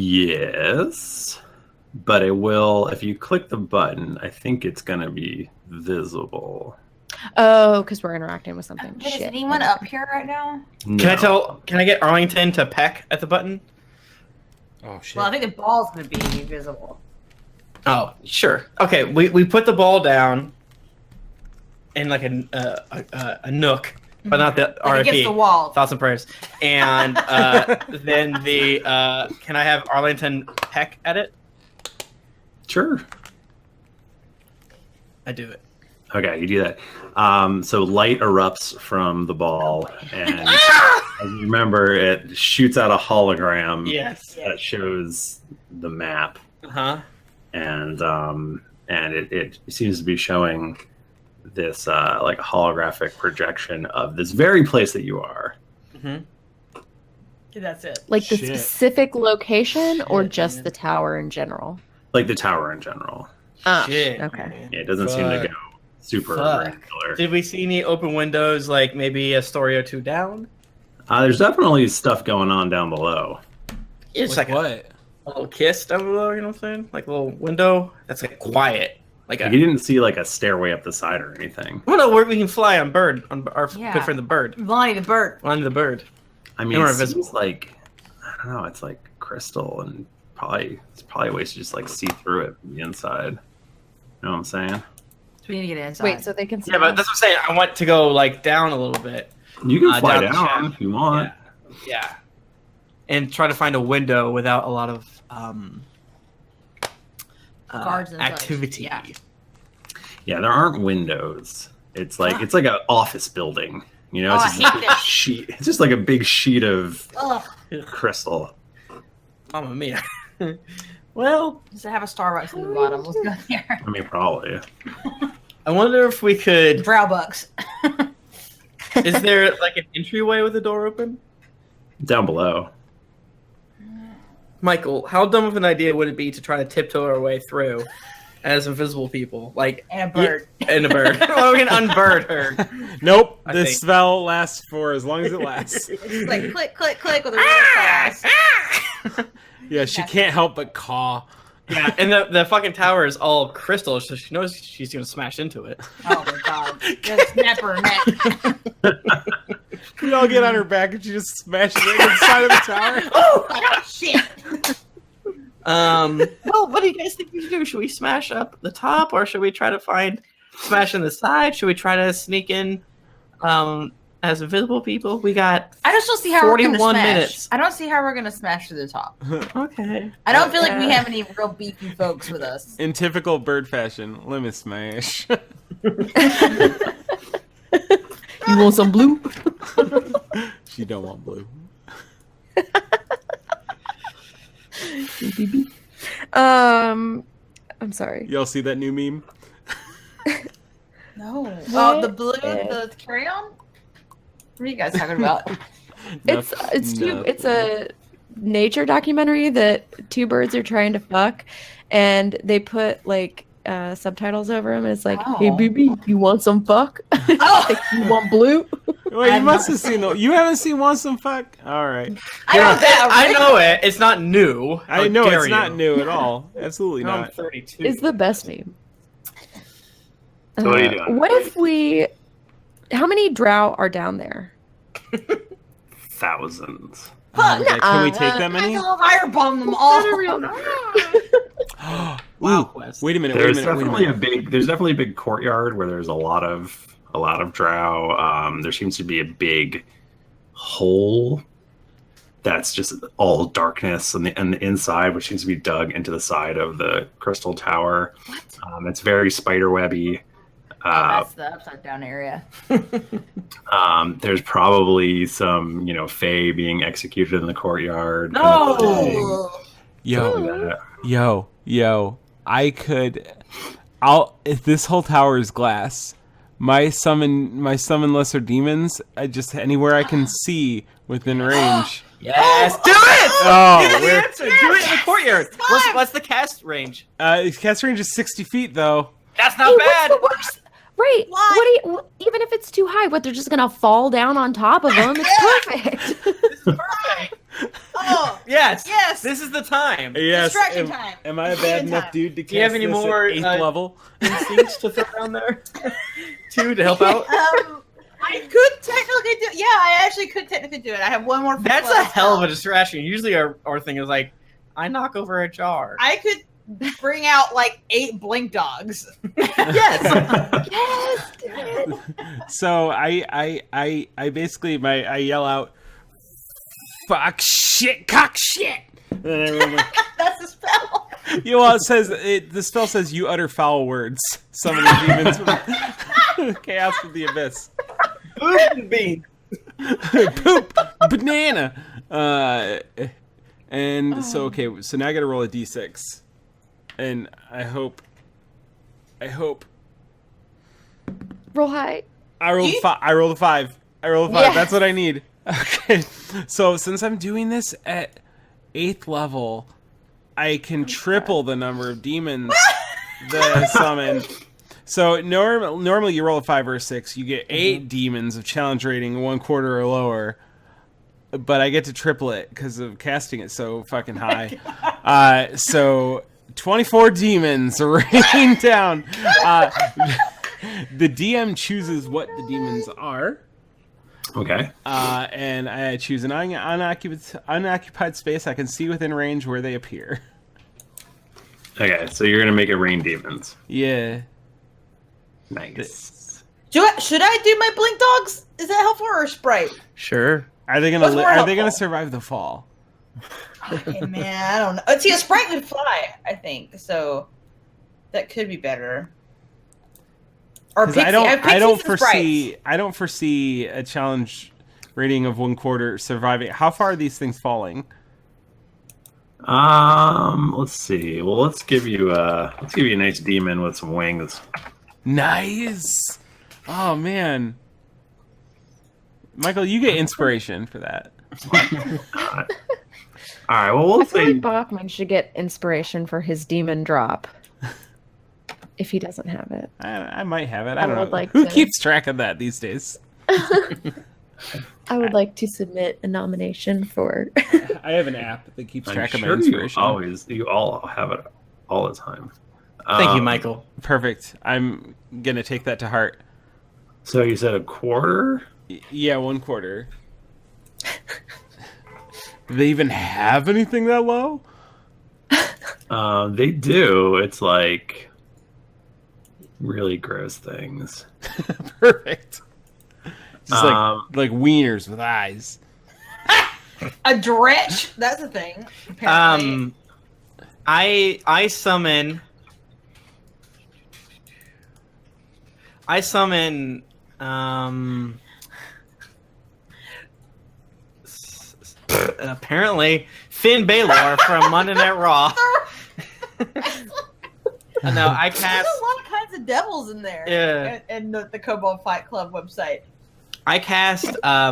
Yes, but it will. If you click the button, I think it's gonna be visible. Oh, because we're interacting with something. Is Shit. anyone up here right now? No. Can I get Arlington to peck at the button? Oh shit! Well, I think the ball's gonna be visible. Oh, sure. Okay, we put the ball down in like a nook, but not the Like RIP. against the wall. Thoughts and prayers. And then the can I have Arlington peck at it? Sure. I do it. Okay, you do that. So light erupts from the ball, and as you remember, it shoots out a hologram Yes. that shows the map, Uh-huh. and it seems to be showing this like holographic projection of this very place that you are. Mm-hmm. That's it. Like the Shit. specific location or Shit, just man. the tower in general? Like the tower in general. Oh, Shit. okay. man. Yeah, it doesn't seem to go super Fuck. regular. Did we see any open windows, like maybe a story or two down? There's definitely stuff going on down below. It's Like like what? a little kiss down below, you know what I'm saying? Like a little window that's like quiet. Like You a didn't see like a stairway up the side or anything. well, no, we can fly on bird, on our Yeah. good friend the bird. Lonnie the bird. On the bird. I mean, And we're it seems invisible. like I don't know. It's like crystal, and it's probably ways to just like see through it from the inside. You know what I'm saying? So we need to get inside. Wait, so they can see Yeah, but us? that's what I'm saying. I want to go like down a little bit. You can fly down the down shaft. if you want. Yeah. And try to find a window without a lot of Guards and such. activity. Yeah. Yeah, there aren't windows. It's like it's like an office building. You know, Oh, it's I just hate a big this. sheet. It's just like a big sheet of Ugh. crystal. Mamma mia. Well, Does it have a Starbucks at the bottom? Let's go there. I mean, probably. I wonder if we could. Drow bucks. Is there like an entryway with the door open? Down below. Michael, how dumb of an idea would it be to try to tiptoe our way through as invisible people? Like And a bird. And a bird. Well, we can unbird her. Nope. I This think. spell lasts for as long as it lasts. It's like click, click, click with a really fast. Yeah, she can't help but caw. Yeah, and the fucking tower is all crystal, so she knows she's gonna smash into it. Oh my god. Just snap her neck. We all get on her back and she just smashes it inside of the tower. Oh, shit. Well, what do you guys think we should do? Should we smash up the top, or should we try to smash in the side? Should we try to sneak in as invisible people? We got I just don't see how we're gonna 41 smash. minutes. I don't see how we're gonna smash to the top. Okay. I don't feel like we have any real beefy folks with us. In typical bird fashion, limit smash. You want some blue? She don't want blue. I'm sorry. Y'all see that new meme? No. What? Oh, the blue, the carry-on? What are you guys talking about? It's a nature documentary that two birds are trying to fuck, and they put like subtitles over them. And it's like, hey, Oh. baby, you want some fuck? Oh. Like, you want blue? Wait, you I've must not have seen You haven't seen Want Some Fuck? All right. I know that. I know it. It's not new. I How know dare it's not you. new at all. Absolutely I'm not. 32. Is the best meme. So what are you doing? What if we? How many drow are down there? Thousands. Okay, can we take that many? I'll firebomb them all. Not a real Wow, Ooh, Quest. wait a minute. There's Wait a minute. definitely there's definitely a big courtyard where there's a lot of drow. There seems to be a big hole that's just all darkness on the inside, which seems to be dug into the side of the crystal tower. It's very spiderwebby. That's the upside down area. There's probably some, fae being executed in the courtyard. No! Yo, if this whole tower is glass, my summon lesser demons, anywhere I can see within range. Yes! Do it! Oh, Give me the answer! Do it in the courtyard! What's the cast range? cast range is 60 feet though. That's Hey, not what's bad! the worst? Right. Why? What do you, even if it's too high, they're just gonna fall down on top of them. It's perfect. Perfect! Oh, Yes! Yes. This is the time! Yes. Distraction time. Am I a bad Demon enough time. dude to cast Do you have any this more, at 8th level? Instincts to throw down there? 2 to help out? I could technically do. Yeah, I actually could technically do it. I have one more. That's a hell of a distraction. Usually our thing is like, I knock over a jar. I could bring out like 8 blink dogs. Yes! Yes. Do it. So I basically I yell out, "Fuck shit, cock shit!" And then everyone like, That's the spell. well, the spell says you utter foul words, summoning demons from chaos from the abyss. Boom bean. Poop, banana. And so so now I got to roll a d6, and I hope Roll high. I rolled I rolled a 5. I rolled a 5. Yes. That's what I need. Okay. So since I'm doing this at 8th level, I can triple the number of demons that I summon. So normally you roll a 5 or a 6, you get 8 demons of challenge rating 1/4 or lower. But I get to triple it because of casting it so fucking high. So 24 demons rain down. The DM chooses what the demons are. Okay. And I choose an unoccupied space I can see within range where they appear. Okay, so you're gonna make it rain demons. Yeah. Nice. Should I do my blink dogs? Is that helpful or a sprite? Sure. Are they What's gonna more Are they gonna helpful? survive the fall? Okay, man, I don't know. See, a sprite would fly, I think. So that could be better. Or 'Cause pixie. I don't Pixies and foresee a challenge rating of 1/4 surviving. How far are these things falling? Let's see. Well, let's give you a nice demon with some wings. Nice. Oh man, Michael, you get inspiration for that. All right. Well, we'll I feel say like Bachmann should get inspiration for his demon drop. If he doesn't have it. I might have it. I I don't would know. like Who to- keeps track of that these days? I would like to submit a nomination for. I have an app that keeps I'm track of my sure inspiration. you all have it all the time. Thank you, Michael. Perfect. I'm gonna take that to heart. So you said a quarter? Yeah, 1/4. Do they even have anything that low? They do. It's like really gross things. Perfect. Just like Um, wieners with eyes. A dretch. That's a thing. Apparently. I summon apparently Finn Balor from Monday Night Raw. No, I There's cast a lot of kinds of devils in there. Yeah. And the Kobold Fight Club website.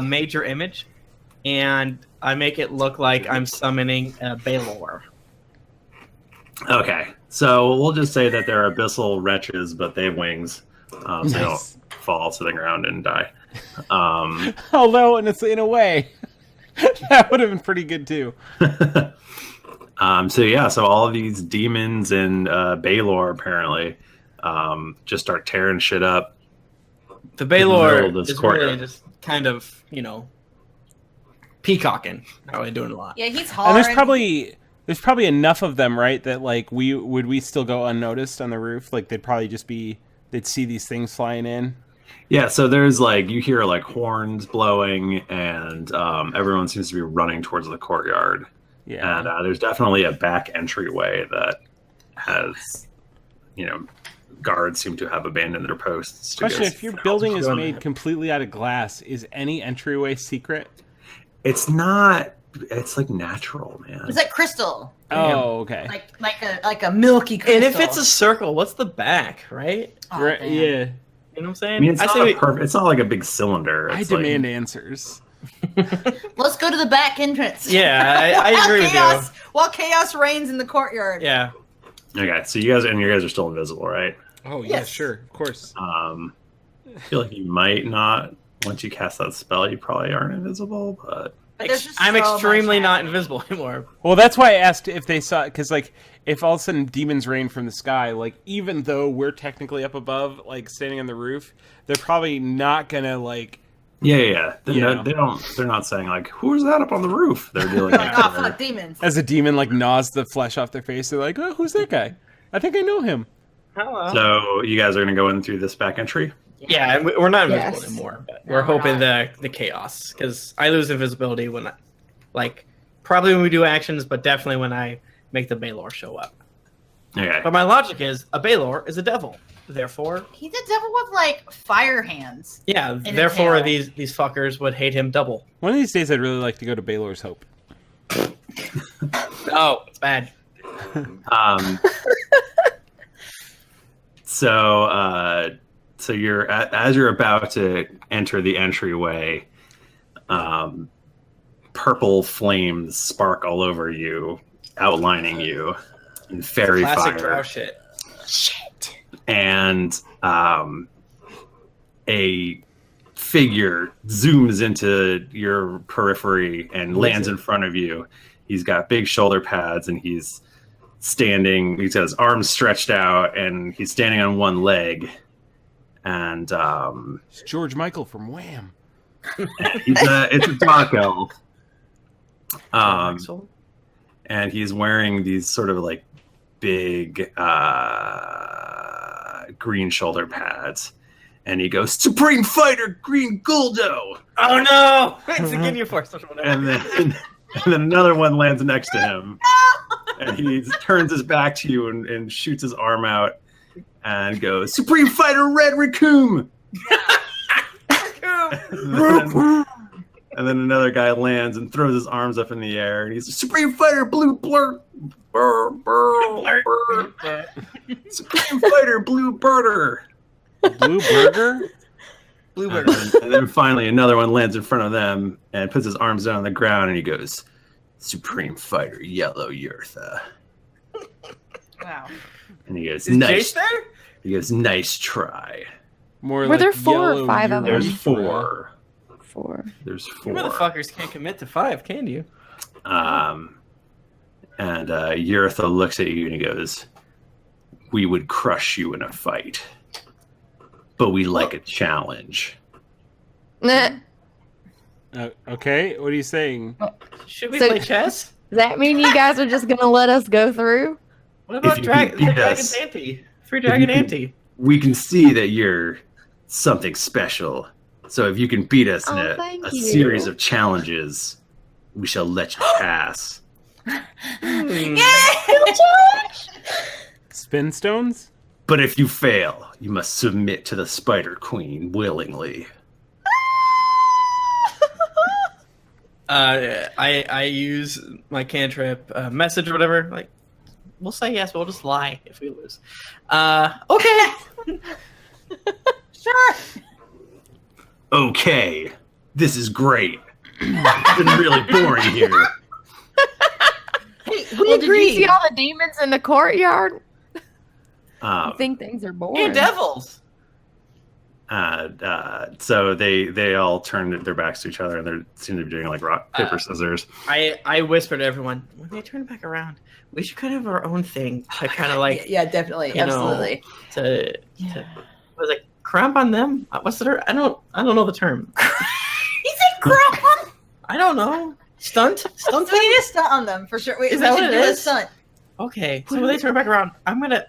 Major Image, and I make it look like I'm summoning Balor. Okay, so we'll just say that they're abyssal wretches, but they have wings, so they don't Nice. fall to the ground and die. Although, in a way, that would have been pretty good too. So all of these demons and Balor apparently just start tearing shit up. The In the middle Balor of this is courtyard. really just kind of, peacocking. Not really doing a lot. Yeah, he's And hollering. there's probably enough of them, right? That like we still go unnoticed on the roof. Like they'd see these things flying in. Yeah, so there's you hear horns blowing, and everyone seems to be running towards the courtyard. Yeah. And there's definitely a back entryway that has, guards seem to have abandoned their posts. Question: if your building is made completely out of glass, is any entryway secret? It's not. It's natural, man. It's like crystal. Oh, okay. Like a milky crystal. And if it's a circle, what's the back, right? Oh, Right, damn. yeah. You know what I'm saying? I mean, it's not say it's not like a big cylinder. I It's demand answers. Let's go to the back entrance. Yeah, I agree with chaos, you. While chaos reigns in the courtyard. Yeah. Okay, so you guys are still invisible, right? Oh yeah, Yes. sure, of course. I feel like you might not. Once you cast that spell, you probably aren't invisible, but But there's just I'm so much extremely not happening. invisible anymore. Well, that's why I asked if they saw, because if all of a sudden demons rain from the sky, even though we're technically up above, standing on the roof, they're probably not gonna yeah. Yeah. They're not saying who's that up on the roof? They're doing Like, oh, fuck, demons. as a demon gnaws the flesh off their face. They're like, oh, who's that guy? I think I know him. Hello. So you guys are gonna go in through this back entry. Yeah, and we're not invisible Yes. anymore. But No, we're we're hoping not. the chaos, because I lose invisibility when probably when we do actions, but definitely when I make the Balor show up. Okay. But my logic is a Balor is a devil, therefore, He's a devil with fire hands. yeah, a therefore tail. these fuckers would hate him double. One of these days, I'd really like to go to Baylor's Hope. Oh, it's bad. Um, so you're as you're about to enter the entryway, purple flames spark all over you, outlining you in fairy Classic Drow fire, shit. and a figure zooms into your periphery and lands in front of you. He's got big shoulder pads, and he's standing. He's got his arms stretched out, and he's standing on one leg. And It's George Michael from Wham. it's a dark elf. Axel? And he's wearing these sort of big green shoulder pads. And he goes, Supreme Fighter Green Guldo! Oh no! It's a Ginyu Force. And then another one lands next to him. And he turns his back to you and shoots his arm out and goes, Supreme Fighter Red Raccoon! And then another guy lands and throws his arms up in the air. And he's Supreme Fighter Blue Blur. Burr, burr, burr. Supreme Fighter Blue Birder. Blue Burger? Bluebird. And then finally another one lands in front of them and puts his arms down on the ground and he goes, Supreme Fighter Yellow Yurtha. Wow. And he goes, Is nice. Jace there? He goes, nice try. More Were like there 4 or yellow 5 of them? There's urethra. 4. 4. There's You 4. motherfuckers can't commit to 5, can you? And Yurtha looks at you and he goes, we would crush you in a fight, but we like a challenge. Does Okay, what are you saying? Should we So- play chess? that mean you guys are just gonna let us go through? What about If you can beat Dragon's us- Ante? Free Dragon you can- Ante. We can see that you're something special. So if you can beat us in Oh, thank a you. series of challenges, we shall let you pass. Spin stones? But if you fail, you must submit to the Spider Queen willingly. I use my cantrip message or whatever. Like, we'll say yes, but we'll just lie if we lose. Okay. Sure. Okay, this is great. It's been really boring here. Hey, Well, did you see all the demons in the courtyard? I Um, think things are boring. And devils. So they all turned their backs to each other and they seem to be doing like rock, paper, scissors. I whispered to everyone, when they turn back around, we should kind of have our own thing to kind of like Yeah, definitely. you know, Absolutely. to was it crump on them? What's the term? I don't know the term. He said crump. I don't know. Stunt? Stunt We thing? need to stunt on them for sure. We Is that should what it do a is? stunt. Okay, so when they turn back around, I'm gonna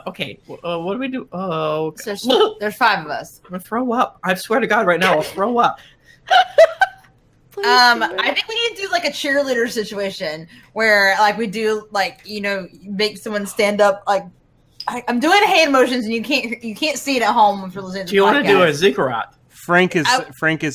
okay, what do we do? Oh, okay. So there's 5 of us. I'm gonna throw up. I swear to God, right now I'll throw up. Please do it. I think we need to do like a cheerleader situation where like we do like, you know, make someone stand up. Like I'm doing hand motions and you can't see it at home if you're listening to Do you want to do a podcast. ziggurat? Frank is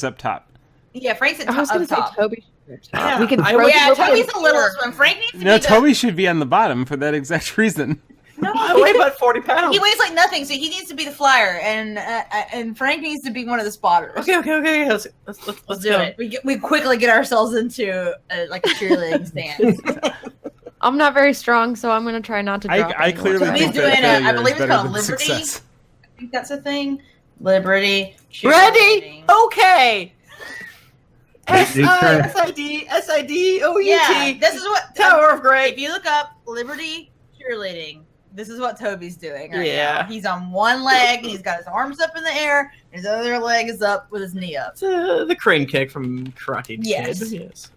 I- up top. Yeah, Frank's at I was top. gonna say top. Toby. Yeah, We can I- throw Yeah, Toby Toby's in the littlest there. one. Frank needs to No, be Toby should be on the bottom for that exact reason. No, I weigh about 40 pounds. He weighs like nothing, so he needs to be the flyer, and Frank needs to be one of the spotters. Okay. Let's Let's do go. it. We quickly get ourselves into like a cheerleading stance. I'm not very strong, so I'm gonna try not to drop. I anymore. clearly Toby's think doing that it. I failure believe is it's better called than Liberty. success. I think that's a thing. Liberty. Ready? cheerleading. Okay. They turn- SID Yeah, this is what Tower of Grey. If you look up Liberty cheerleading, this is what Toby's doing right Yeah. now. He's on one leg and he's got his arms up in the air, and his other leg is up with his knee up. It's the crane kick from Karate Yes. Kid. Yes.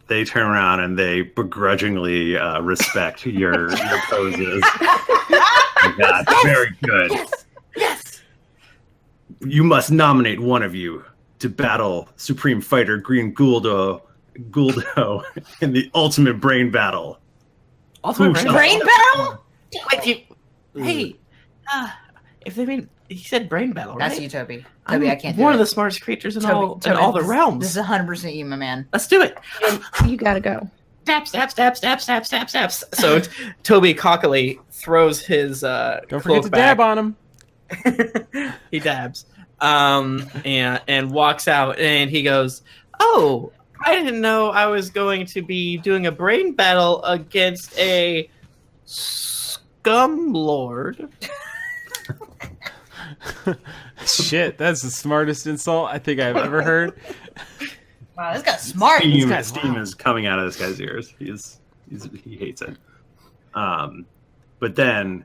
They turn around and they begrudgingly respect your poses. Oh God, very good. Yes. You must nominate one of you to battle Supreme Fighter Green Guldo in the ultimate brain battle. Also, Who brain shall- Brain battle? Wait, hey, if they mean he said brain battle, right? That's you, Toby. I'm Toby, I can't do one it. of the smartest creatures in Toby, all the this- realms. This is 100% you, my man. Let's do it. You gotta go. Stab. So Toby cockily throws his Don't cloak forget to back. dab on him. He dabs, and walks out, and he goes, "Oh, I didn't know I was going to be doing a brain battle against a scum lord." Shit, that's the smartest insult I think I've ever heard. Wow, this guy's smart. Steam, guy's steam wild. is coming out of this guy's ears. He hates it. But then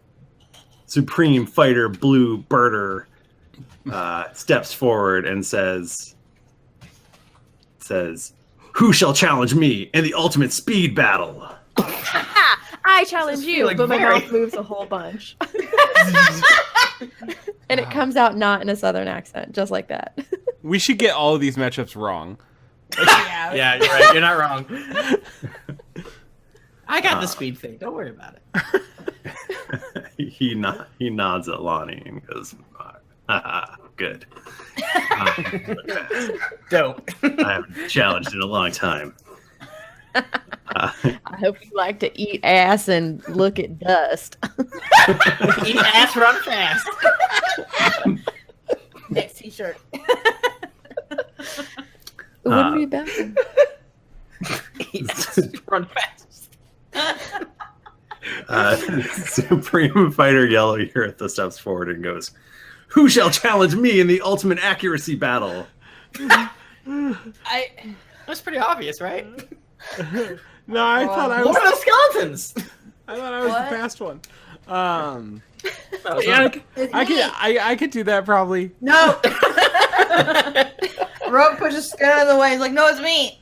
Supreme Fighter Blue Birder steps forward and says, "Who shall challenge me in the ultimate speed battle?" I challenge you, feeling but my very- mouth moves a whole bunch. And it comes out not in a southern accent, just like that. We should get all of these matchups wrong. Yeah. Yeah, you're right. You're not wrong. I got the speed thing. Don't worry about it. he nods at Lahni and goes, "Good. Don't. I haven't challenged in a long time." I hope you like to eat ass and look at dust. Eat ass, run fast. Next t-shirt. It wouldn't be bad. Run fast. Supreme Fighter Yellow Eartha steps forward and goes, "Who shall challenge me in the ultimate accuracy battle?" That's pretty obvious, right? No, I thought I was. Lord of the Skeletons. I thought I was What? the fast one. Oh, Yeah, It's I me. could do that probably. No. Rogue pushes Scud out of the way. He's like, no, it's me.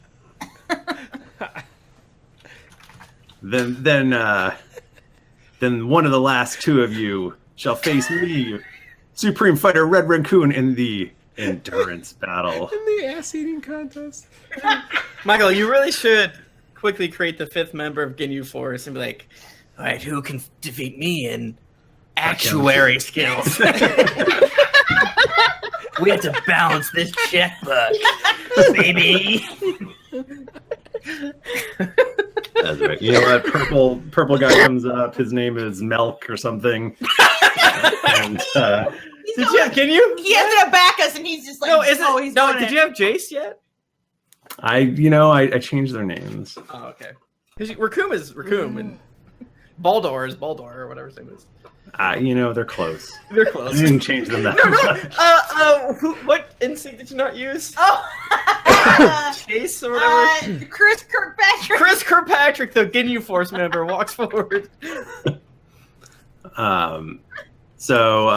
Then one of the last two of you shall face me, Supreme Fighter Red Raccoon, in the endurance battle. In the ass-eating contest. Michael, you really should quickly create the 5th member of Ginyu Force and be like, all right, who can defeat me in actuary skills? We have to balance this checkbook, baby. That's right. You know what? Purple guy comes up. His name is Melk or something. And Did you have Ginyu? He ended up back us, and he's just like, No, is it? oh, he's No, doing did it. you have Jace yet? I changed their names. Oh, okay. Because Raccoon is Raccoon, and Baldor is Baldor, or whatever his name is. They're close. They're I close. didn't change them that much. What instinct did you not use? Oh. Chase or whatever? Chris Kirkpatrick. Chris Kirkpatrick, the Ginyu Force member, walks forward. So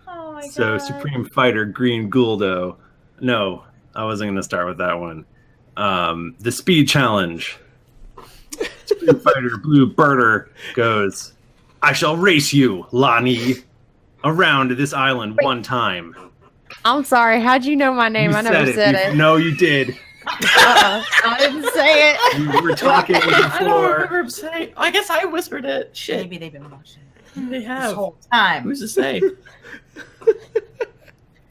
Oh my So God. Supreme Fighter Green Guldo. No, I wasn't going to start with that one. The Speed Challenge. Supreme Fighter Blue Birder goes, "I shall race you, Lahni, around this island one time." I'm sorry. How'd you know my name? You I never said it. No, you did. I didn't say it. You were talking I don't before. remember him saying. I guess I whispered it. Shit. Maybe they've been watching They this have. whole time. Who's to say?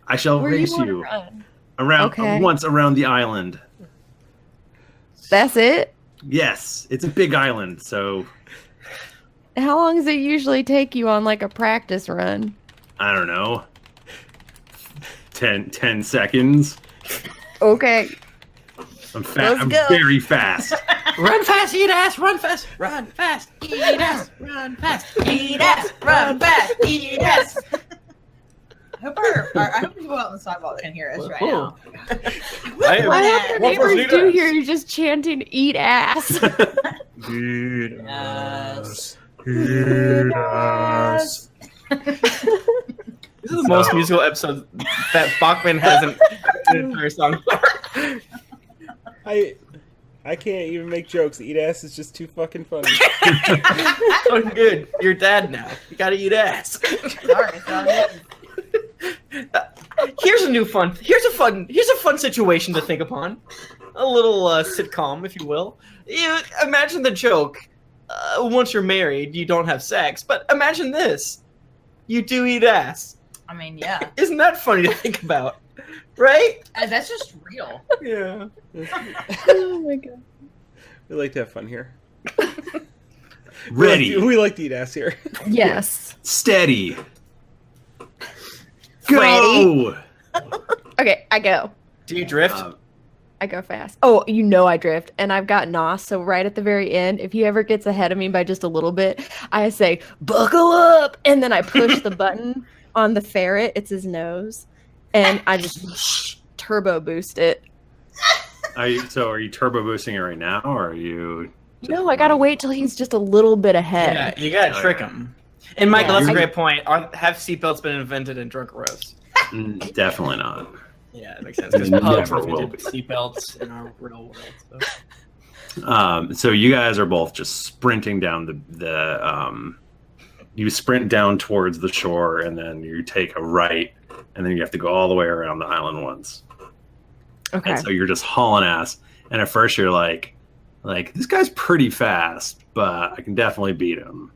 I shall Where do race you wanna you run? around Okay. once around the island. That's it? Yes, it's a big island, so How long does it usually take you on like a practice run? I don't know. 10 seconds. Okay. I'm Let's I'm go. very fast. Run fast, eat ass, run fast, run fast, eat ass, run fast, Eat ass, run fast, eat ass. I hope people out on the sidewalk can hear us right now. I am- I hope the One for neighbors eat do ass. hear you just chanting "eat ass." Yes. This is the most musical episode that Bachmann hasn't an entire song for. I can't even make jokes. Eat ass is just too fucking funny. Oh, good. You're dad now. You gotta eat ass. Sorry, sorry. Here's a fun situation to think upon. A little sitcom, if you will. You imagine the joke. Once you're married, you don't have sex, but imagine this: you do eat ass. I mean, yeah. Isn't that funny to think about? Right? That's just real. Yeah. Oh my god. We like to have fun here. Ready, We like to eat ass here. Yes. steady, go. Okay, I go. Do you drift? I go fast. Oh, you know I drift, and I've got NOS, so right at the very end, if he ever gets ahead of me by just a little bit, I say, "Buckle up!" And then I push the button on the ferret. It's his nose. And I just turbo boost it. Are you turbo boosting it right now, or are you? No, I gotta wait till he's just a little bit Yeah, ahead. you gotta trick him. And Michael, Yeah. that's a great point. Have seatbelts been invented in Drunk Roast? Definitely not. Yeah, that makes sense. Because Never pubs will invented be. seatbelts in our real world. So. So you guys are both just sprinting down you sprint down towards the shore, and then you take a right, and then you have to go all the way around the island once. Okay. And so you're just hauling ass. And at first you're like this guy's pretty fast, but I can definitely beat him.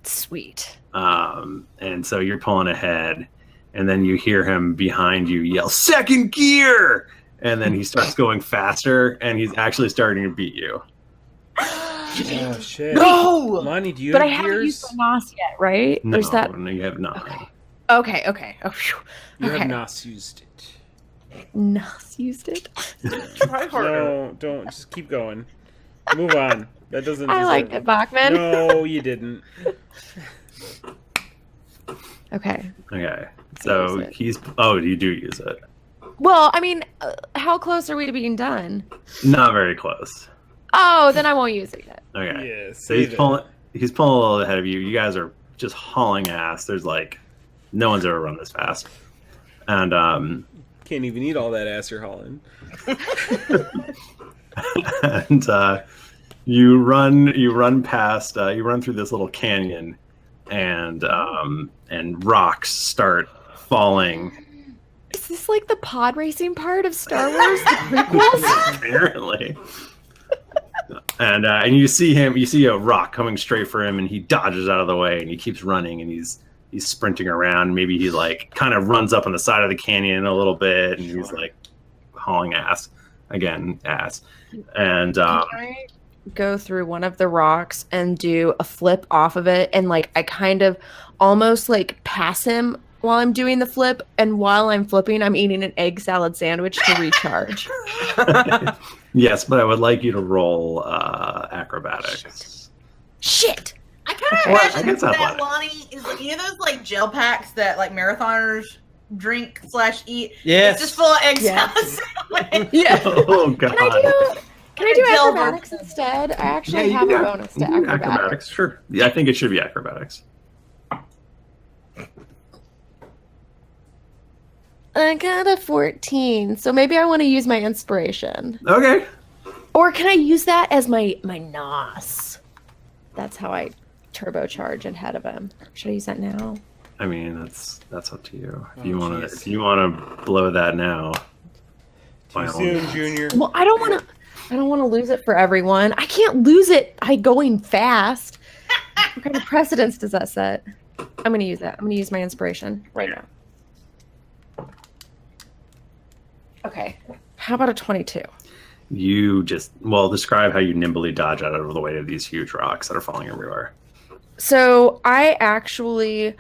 Sweet. And so you're pulling ahead, and then you hear him behind you yell, "Second gear!" And then he starts going faster, and he's actually starting to beat you. Oh shit. No! Lonnie, do you But I have haven't gears? used my NOS yet, right? No, There's that. no, you have not. Okay. Oh, phew. You Okay. have not used it. Nas used it. Try harder. No, don't. Just keep going. Move on. That doesn't. I deserve liked it, Bachmann. No, you didn't. Okay. Okay. So use it. he's. Oh, you do use it. Well, I mean, how close are we to being done? Not very close. Oh, then I won't use it yet. Okay. Yeah, So he's save it. pulling. He's pulling a little ahead of you. You guys are just hauling ass. There's like, no one's ever run this fast. And Can't even eat all that ass you're hauling. and you run past. You run through this little canyon, and rocks start falling. Is this like the pod racing part of Star Wars? The prequels? Apparently. And you see him. You see a rock coming straight for him, and he dodges out of the way, and he keeps running, and he's sprinting around. Maybe he like kind of runs up on the side of the canyon a little bit, and he's like hauling ass. And Can I go through one of the rocks and do a flip off of it, and like I kind of almost like pass him while I'm doing the flip, and while I'm flipping, I'm eating an egg salad sandwich to recharge. Yes, but I would like you to roll acrobatics. Shit! I kind of Okay. I imagine guess that athletic. Lonnie is like, you know those like gel packs that like marathoners drink / eat? Yes. It's just full of egg Yeah. salad. Yeah. Oh god. Can I do Gel acrobatics version. instead? I actually you have can a do- bonus to you can do acrobatics. Sure. Yeah, I think it should be acrobatics. I got a 14, so maybe I want to use my inspiration. Okay. Or can I use that as my NOS? That's how I turbocharge ahead of him. Should I use that now? I mean, that's up to you. If Oh, you want to, jeez. if you want to blow that now. by Too all soon, means. Junior. Well, I don't want to lose it for everyone. I can't lose it by going fast. What kind of precedence does that set? I'm going to use that. I'm going to use my inspiration right now. Okay. How about a 22? You describe how you nimbly dodge out of the way of these huge rocks that are falling everywhere. So I actually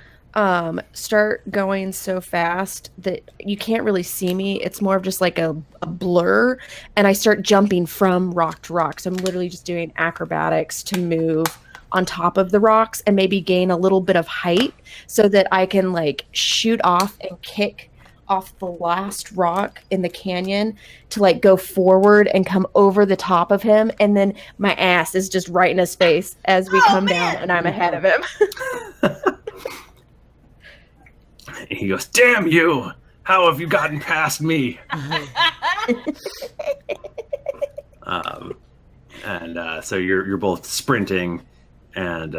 start going so fast that you can't really see me. It's more of just like a blur. And I start jumping from rock to rock. So I'm literally just doing acrobatics to move on top of the rocks and maybe gain a little bit of height so that I can like shoot off and kick off the last rock in the canyon to like go forward and come over the top of him, and then my ass is just right in his face as we come down and I'm ahead of him. He goes, "Damn you! How have you gotten past me?" So you're both sprinting, and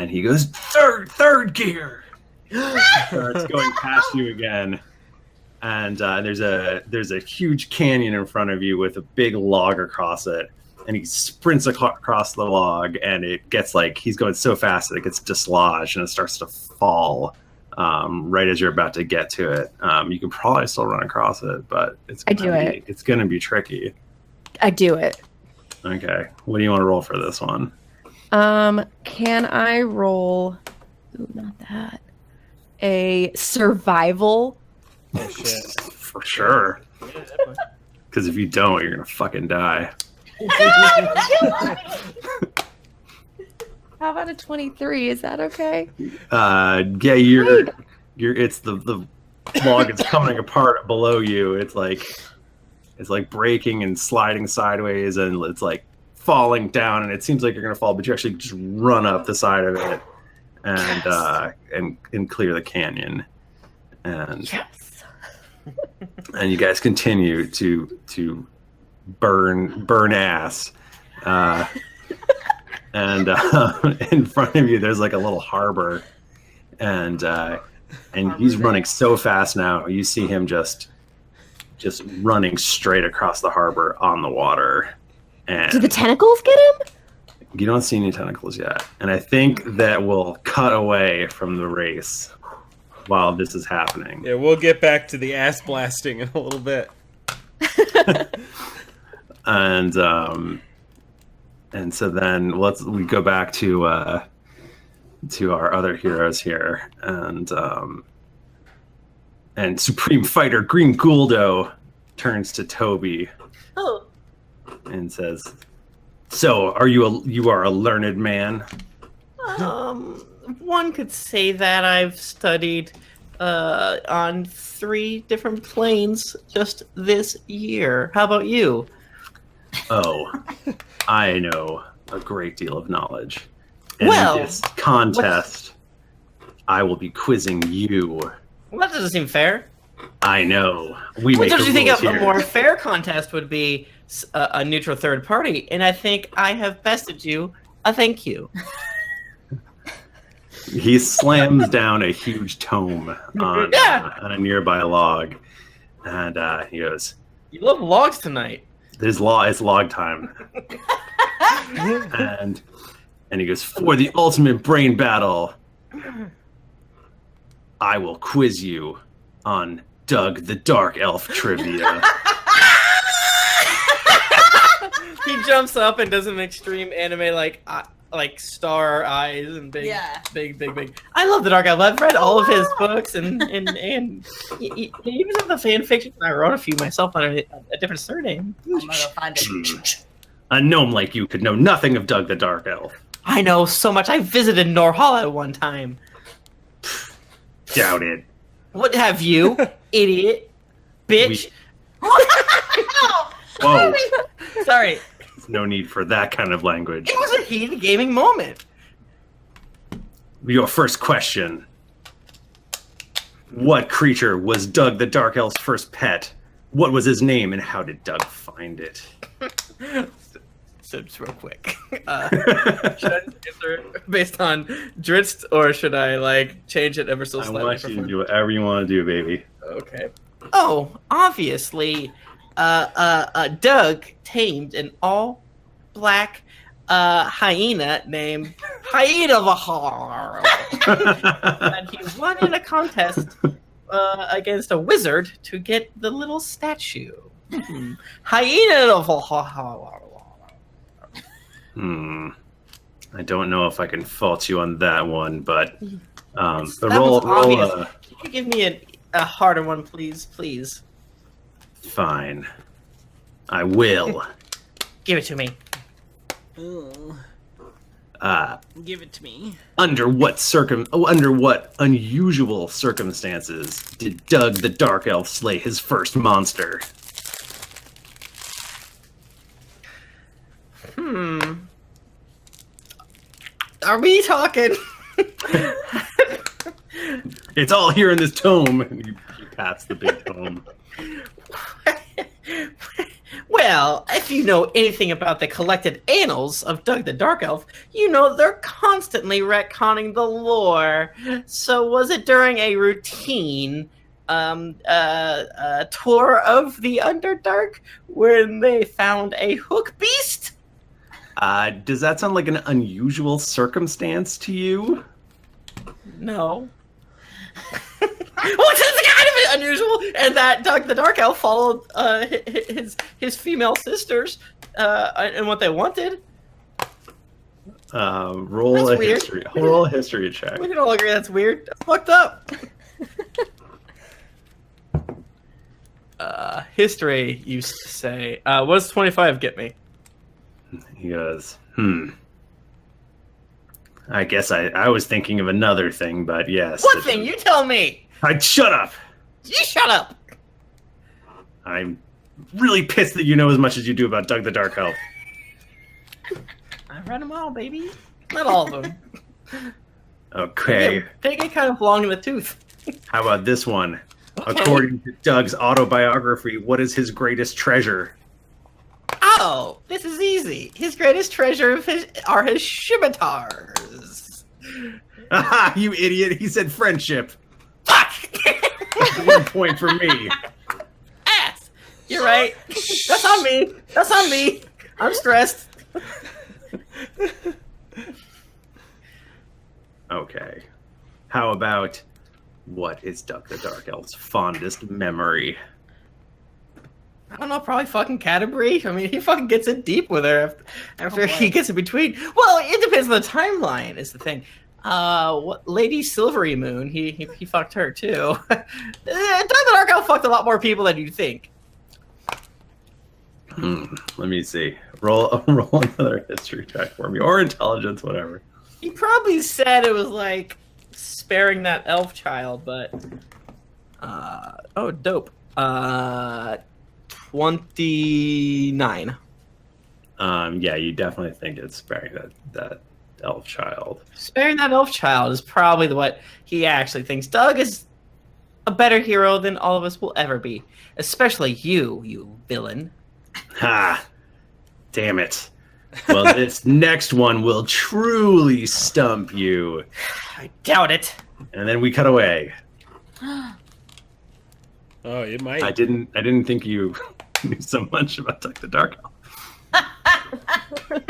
he goes, third gear. Starts going past you again, and there's a huge canyon in front of you with a big log across it, and he sprints across the log, and it gets like he's going so fast that it gets dislodged and it starts to fall right as you're about to get to it. You can probably still run across it, but it's gonna be tricky. I do it. Okay, what do you want to roll for this one? Can I roll? Ooh, not that. A survival. Oh, shit. For sure. Because if you don't, you're gonna fucking die. How about a 23? Is that okay? Yeah, you're. It's the log is coming apart below you. It's like breaking and sliding sideways, and it's like falling down, and it seems like you're gonna fall, but you actually just run up the side of it and clear the canyon, and Yes. and you guys continue to burn ass, and in front of you there's like a little harbor, and he's running so fast now. You see him just running straight across the harbor on the water. And Do the tentacles get him? you don't see any tentacles yet. And I think that will cut away from the race while this is happening. Yeah, we'll get back to the ass blasting in a little bit. And so then we go back to our other heroes here, and And Supreme Fighter Green Guldo turns to Toby Oh, and says, "So, you are a learned man?" one could say that I've studied on 3 different planes just this year. How about you? Oh, I know a great deal of knowledge. And Well, in this contest, I will be quizzing you. Well, that doesn't seem fair. I know. We What make don't the you think rules a here. more fair contest would be a neutral third party? And I think I have bested you. Thank you. He slams down a huge tome on a nearby log, and he goes, You love logs tonight. It's log time. and he goes, "For the ultimate brain battle, I will quiz you on Doug the Dark Elf trivia." He jumps up and does an extreme anime like star eyes and big. I love the Dark Elf. I've read all of his books and even of the fan fiction. I wrote a few myself under a different surname. I'm gonna go find it. A gnome like you could know nothing of Doug the Dark Elf. I know so much. I visited Norhall at one time. Doubt it. What have you, idiot, bitch? Whoa. Sorry. No need for that kind of language. It was a heated gaming moment. Your first question. What creature was Doug the Dark Elf's first pet? What was his name and how did Doug find it? Just real quick. Should I answer based on Dritz or should I change it ever so I slightly? want you to do whatever you want to do, baby. Okay. Oh, obviously, Doug tamed an all-black hyena named Hyena Vahar. And he won in a contest against a wizard to get the little statue. Hyena Vahar. I don't know if I can fault you on that one, but the That roll. was obvious. Can you give me a harder one, please? Please. Fine. I will. Give it to me. Give it to me. Under what unusual circumstances did Doug the Dark Elf slay his first monster? Are we talking? It's all here in this tome. You pats the big tome. Well, if you know anything about the collected annals of Doug the Dark Elf, you know they're constantly retconning the lore. So was it during a routine tour of the Underdark when they found a hook beast? Does that sound like an unusual circumstance to you? No. What's kind of unusual? And that Doug the Dark Elf followed his female sisters and what they wanted. Roll That's a weird. history. Roll a history check. We can all agree that's weird. That's fucked up. History used to say. What does 25 get me? He goes, I guess I was thinking of another thing, but yes. What thing? You tell me. Shut up! You shut up. I'm really pissed that you know as much as you do about Doug the Dark Elf. I read them all, baby. Not all of them. Okay. They get kind of long in the tooth. How about this one? Okay. According to Doug's autobiography, what is his greatest treasure? Oh, this is easy. His greatest treasure are his scimitars. Aha, you idiot. He said friendship. Fuck! 1 point for me. Ass! You're right. That's on me. That's on me. I'm stressed. Okay. How about what is Doug the Dark Elf's fondest memory? I don't know, probably fucking Canterbury. I mean, he fucking gets in deep with her after he gets in between. Well, it depends on the timeline, is the thing. What Lady Silvery Moon? He fucked her too. the Dark Elf fucked a lot more people than you think. Let me see. Roll another history check for me, or intelligence, whatever. He probably said it was like sparing that elf child, but oh, dope. 29. Yeah, you definitely think it's sparing that elf child. Sparing that elf child is probably what he actually thinks. Doug is a better hero than all of us will ever be, especially you villain. Ha! Damn it. Well, this next one will truly stump you. I doubt it. And then we cut away. Oh, it might. I didn't think you knew so much about Tuck the Dark Elf. Oh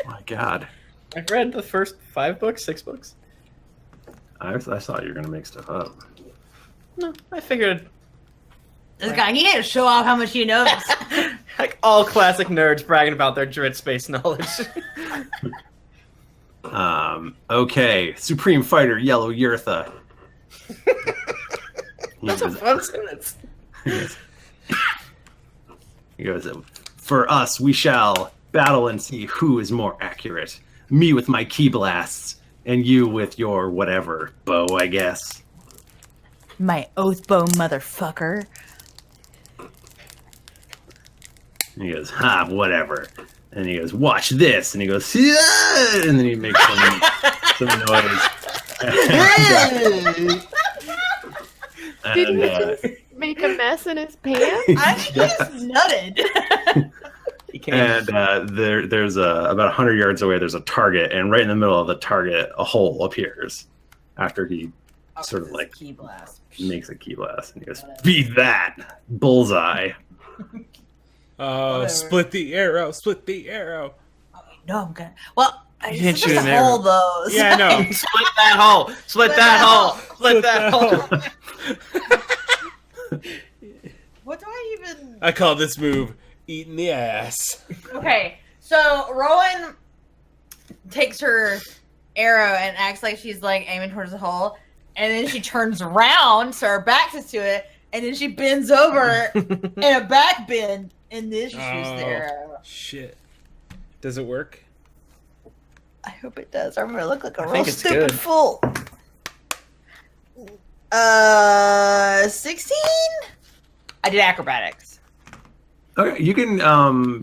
my god. I've read the first 6 books. I thought you were gonna make stuff up. No, I figured This guy, he had to show off how much he knows. like all classic nerds bragging about their Druid space knowledge. Okay. Supreme Fighter, Yellow Yurtha. That's a fun sentence. He goes, for us, we shall battle and see who is more accurate. Me with my key blasts, and you with your whatever bow, I guess. My oath bow motherfucker. And he goes, ha, whatever. And he goes, watch this. And he goes, yeah! And then he makes some noise. Did he just make a mess in his pants? I think he just nutted. And there's about 100 yards away, there's a target. And right in the middle of the target, a hole appears. After he sort of like key blast. makes a key blast. And he goes, beat that! Bullseye. Oh, split the arrow, split the arrow. No, I'm gonna. Well, You it's can't shoot supposed an to arrow. hold those. Yeah, I know. Split that hole! Split that hole! Split that hole! What do I even? I call this move eating the ass. Okay, so Rowan takes her arrow and acts like she's like aiming towards the hole, and then she turns around, so her back is to it, and then she bends over in a back bend, and then she shoots the arrow. Shit. Does it work? I hope it does. I'm gonna look like a I real think it's stupid good. fool. 16. I did acrobatics. Okay, you can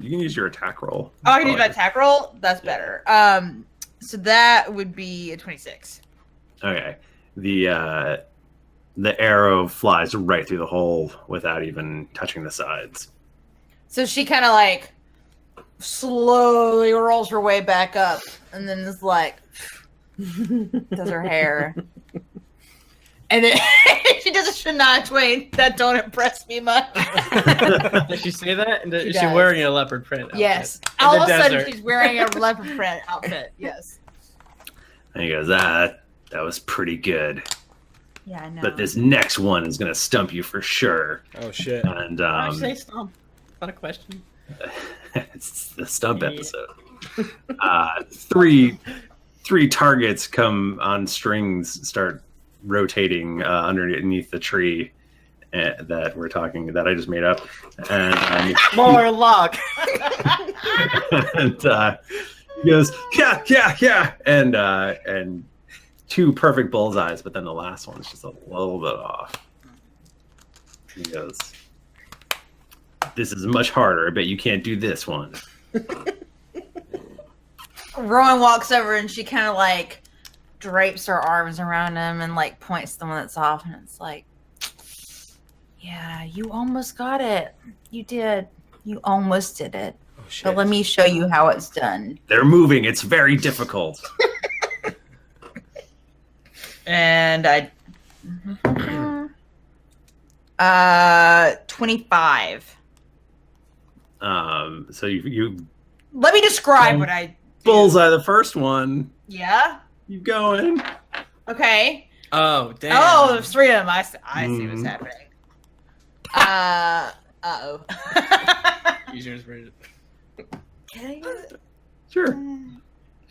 use your attack roll. Oh, I can use my attack roll. That's better. So that would be a 26. Okay. The arrow flies right through the hole without even touching the sides. So she kind of like slowly rolls her way back up, and then is like does her hair, and then she does a Shania Twain that don't impress me much. Does she say that? And is she does. wearing a leopard print outfit? Yes, In all the of a sudden desert. she's wearing a leopard print outfit. Yes. And he goes, that was pretty good. Yeah, I know. But this next one is going to stump you for sure. Oh, shit. And I say stomp. Not a question. it's the stump episode. Three targets come on strings, start rotating underneath the tree that I just made up. And More luck. and he goes, yeah, and two perfect bullseyes, but then the last one's just a little bit off. He goes, this is much harder. I bet you can't do this one. Rowan walks over and she kind of like drapes her arms around him and like points to the one that's off, and it's like, yeah, you almost got it. You did. You almost did it. Oh, shit. But let me show you how it's done. They're moving. It's very difficult. And 25. So you Let me describe what I do. bullseye the first one. Yeah. You going? Okay. Oh, damn. Oh, there's 3 of them. I see what's Mhm. happening. Uh-oh. Use yours for it. Can I use it? Sure.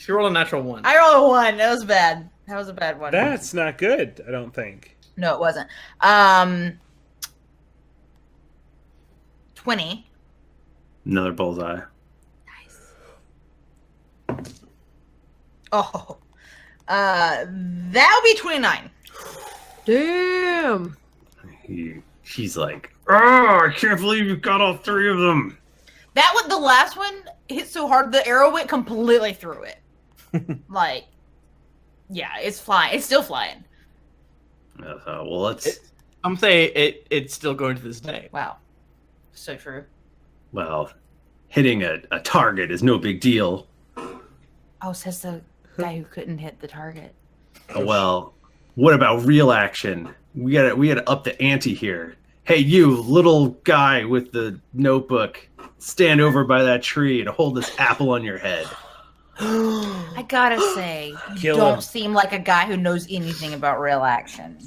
She rolled a natural 1. I rolled a 1. That was bad. That was a bad one. That's not good, I don't think. No, it wasn't. 20. Another bullseye. Nice. Oh. That would be 29. Damn. She's like, oh, I can't believe you got all 3 of them. That one, the last one hit so hard, the arrow went completely through it. Like, yeah, it's flying. It's still flying. Well, let's. I'm saying it's still going to this day. Wow. So true. Well, hitting a target is no big deal. Oh, says the guy who couldn't hit the target. Well, what about real action? We gotta up the ante here. Hey, you little guy with the notebook, stand over by that tree and hold this apple on your head. I gotta say, you Kill don't him. seem like a guy who knows anything about real action.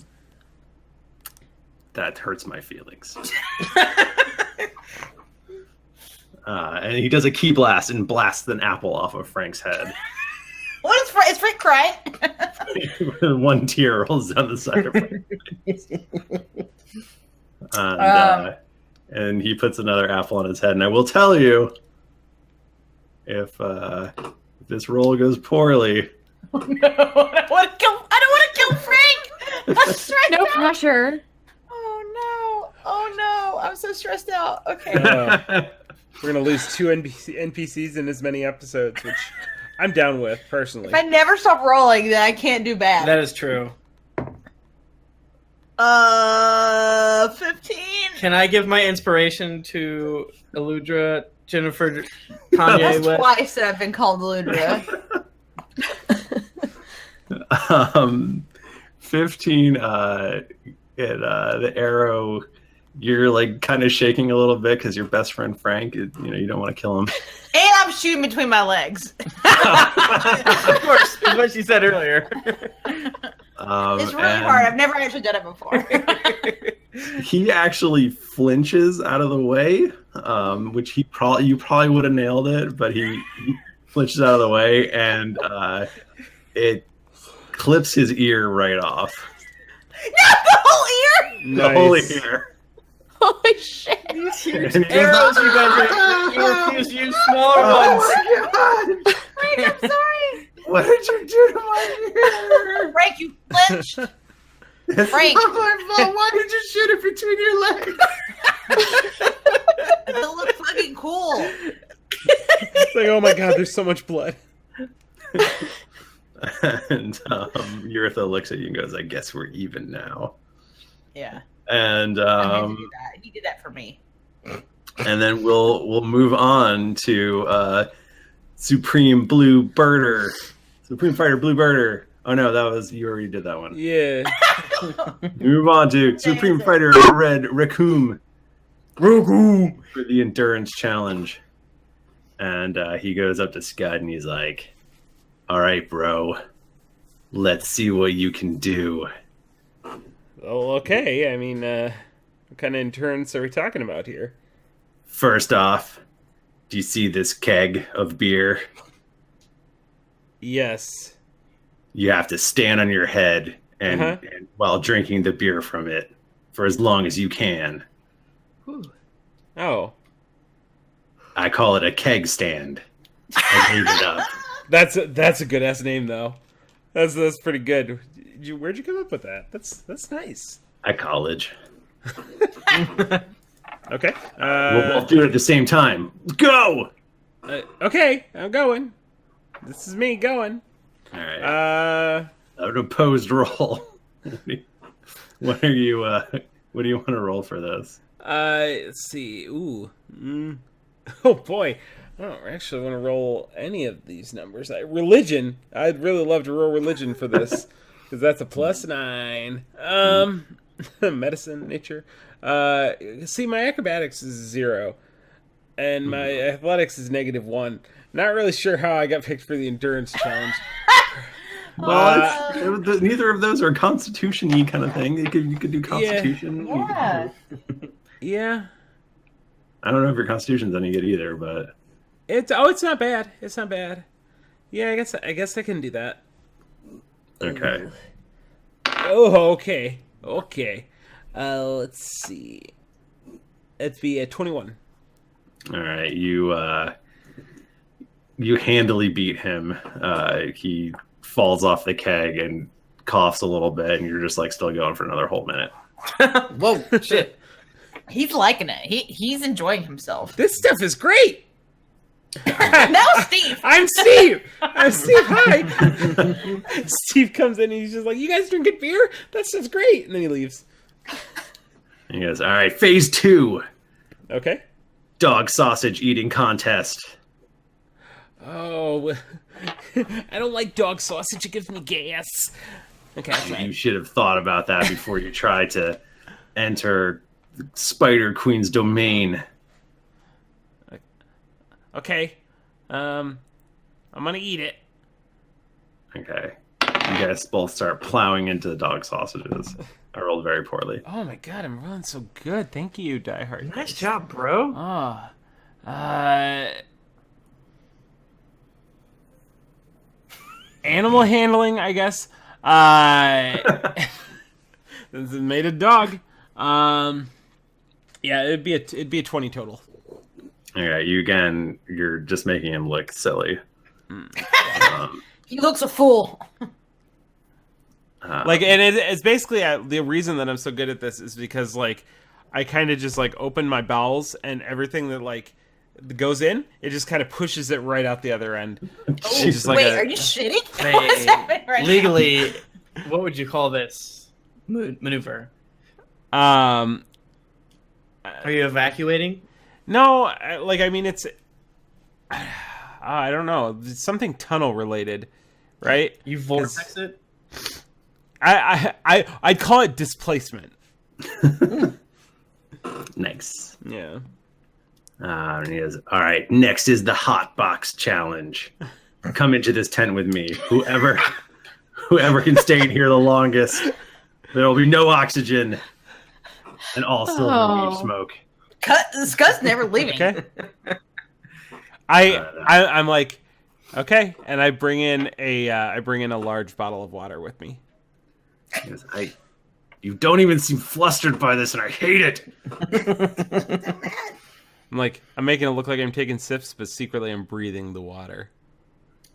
That hurts my feelings. And he does a key blast and blasts an apple off of Frank's head. What is Frank crying? One tear rolls down the side of Frank's face. And he puts another apple on his head. And I will tell you, if this roll goes poorly... Oh, no, I don't want to kill Frank! I'm stressed No out. pressure. Oh no, I'm so stressed out. Okay. We're going to lose 2 NPCs in as many episodes, which I'm down with, personally. If I never stop rolling, then I can't do bad. That is true. 15. Can I give my inspiration to Eludra, Jennifer, Kanye That's West? twice that I've been called Ludra. 15, the arrow, you're like kind of shaking a little bit because your best friend Frank, you don't want to kill him. And I'm shooting between my legs. Of course, is what she said earlier. It's really hard. I've never actually done it before. He actually flinches out of the way, which you probably would have nailed it, but he flinches out of the way, and it clips his ear right off. Not the whole ear! The whole ear. Holy shit. These huge And he arrows goes, you guys are, you refuse to use smaller ones. Oh my God! Frank, I'm sorry. What did you do to my ear? Frank, you flinched. Frank. It's not my fault. Why did you shoot it between your legs? It looks fucking cool. It's like, oh my God, there's so much blood. And Yuritha looks at you and goes, I guess we're even now. Yeah. And I had to do that. He did that for me. and then we'll move on to Supreme Blue Birder. Supreme Fighter Blue Birder. Oh no, that was, you already did that one. Yeah. Move on to Supreme Fighter Red Raccoon. For the Endurance Challenge. And he goes up to Skud and he's like, all right, bro, let's see what you can do. Well, okay. I mean, what kind of endurance are we talking about here? First off, do you see this keg of beer? Yes. You have to stand on your head and while drinking the beer from it for as long as you can. Oh. I call it a keg stand. I made it up. That's a good ass name though. That's pretty good. Where'd you come up with that? That's nice. At college. Okay. We'll both do it at the same time. Go! Okay, I'm going. This is me going. All right. An opposed roll. What do you want to roll for this? Let's see. Ooh. Oh boy. I don't actually want to roll any of these numbers. Religion. I'd really love to roll religion for this. Because that's a +9. Medicine, nature. See, my acrobatics is 0. And my athletics is -1. Not really sure how I got picked for the endurance challenge. Well, neither of those are constitution-y kind of thing. You could do constitution. Yeah. Yeah. I don't know if your constitution's any good either, but It's not bad. It's not bad. Yeah, I guess I can do that. Okay. Oh, okay. Let's see. It'd be a 21. All right, you handily beat him. He falls off the keg and coughs a little bit, and you're just like still going for another whole minute. Whoa, shit. He's liking it. He's enjoying himself. This stuff is great. Now, Steve. I'm Steve. Hi. Steve comes in and he's just like, "You guys drinking beer? That stuff's great." And then he leaves. And he goes, "All right, phase 2, Okay. dog sausage eating contest." Oh, I don't like dog sausage. It gives me gas. Okay, I'll try. You should have thought about that before you tried to enter Spider Queen's domain. Okay. I'm gonna eat it. Okay. You guys both start plowing into the dog sausages. I rolled very poorly. Oh my god, I'm rolling so good. Thank you, Die Hard. Nice job, bro. Animal handling, I guess. This is made a dog. Yeah, it'd be a 20 total. Okay, you're just making him look silly. He looks a fool. And it's basically the reason that I'm so good at this is because like I kind of just like open my bowels and everything that like goes in, it just kind of pushes it right out the other end. Jesus. Like Wait, are you shitting? Wait, What's happening right legally, what would you call this maneuver? Um, Are you evacuating? no, I mean it's I don't know, it's something tunnel related, right? You vortex it? I'd call it displacement. Nice. Yeah. And he goes, "All right, next is the hot box challenge. Come into this tent with me. Whoever can stay in here the longest, there will be no oxygen and all silver weed smoke." Scud's never leaving. Okay. I'm like, okay, and I bring in a large bottle of water with me. He goes, "You don't even seem flustered by this, and I hate it." I'm making it look like I'm taking sips, but secretly I'm breathing the water.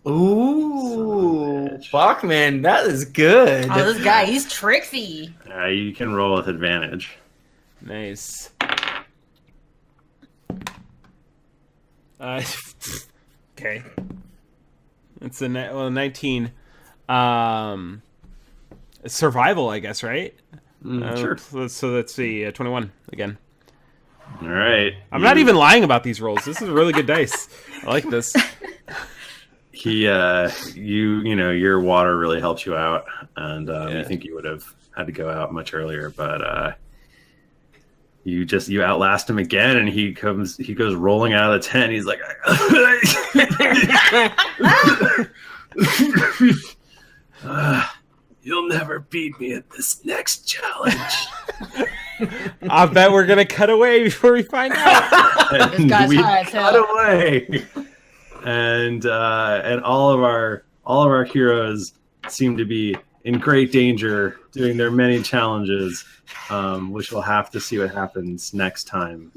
Ooh, Bachmann, that is good. Oh, this guy, he's tricksy. You can roll with advantage. Nice. Okay. It's a 19. Survival, I guess, right? Sure. So that's the 21 again. All right. I'm not even lying about these rolls. This is really good dice. I like this. Your water really helps you out, and you think you would have had to go out much earlier, but you outlast him again, and he goes rolling out of the tent. He's like, "You'll never beat me at this next challenge." I bet we're gonna cut away before we find out. This guy's high as hell. Cut away. And all of our heroes seem to be in great danger doing their many challenges, which we'll have to see what happens next time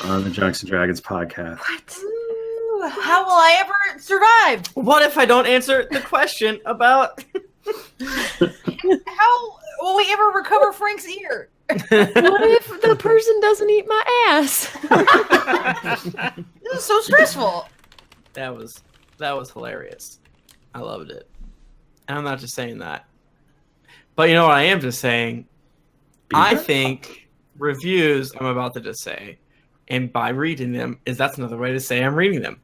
on the Drunks and Dragons podcast. What? How will I ever survive? What if I don't answer the question about How will we ever recover Frank's ear? What if the person doesn't eat my ass? This is so stressful. That was hilarious. I loved it. And I'm not just saying that. But you know what I am just saying? I think reviews I'm about to just say, and by reading them, that's another way to say I'm reading them.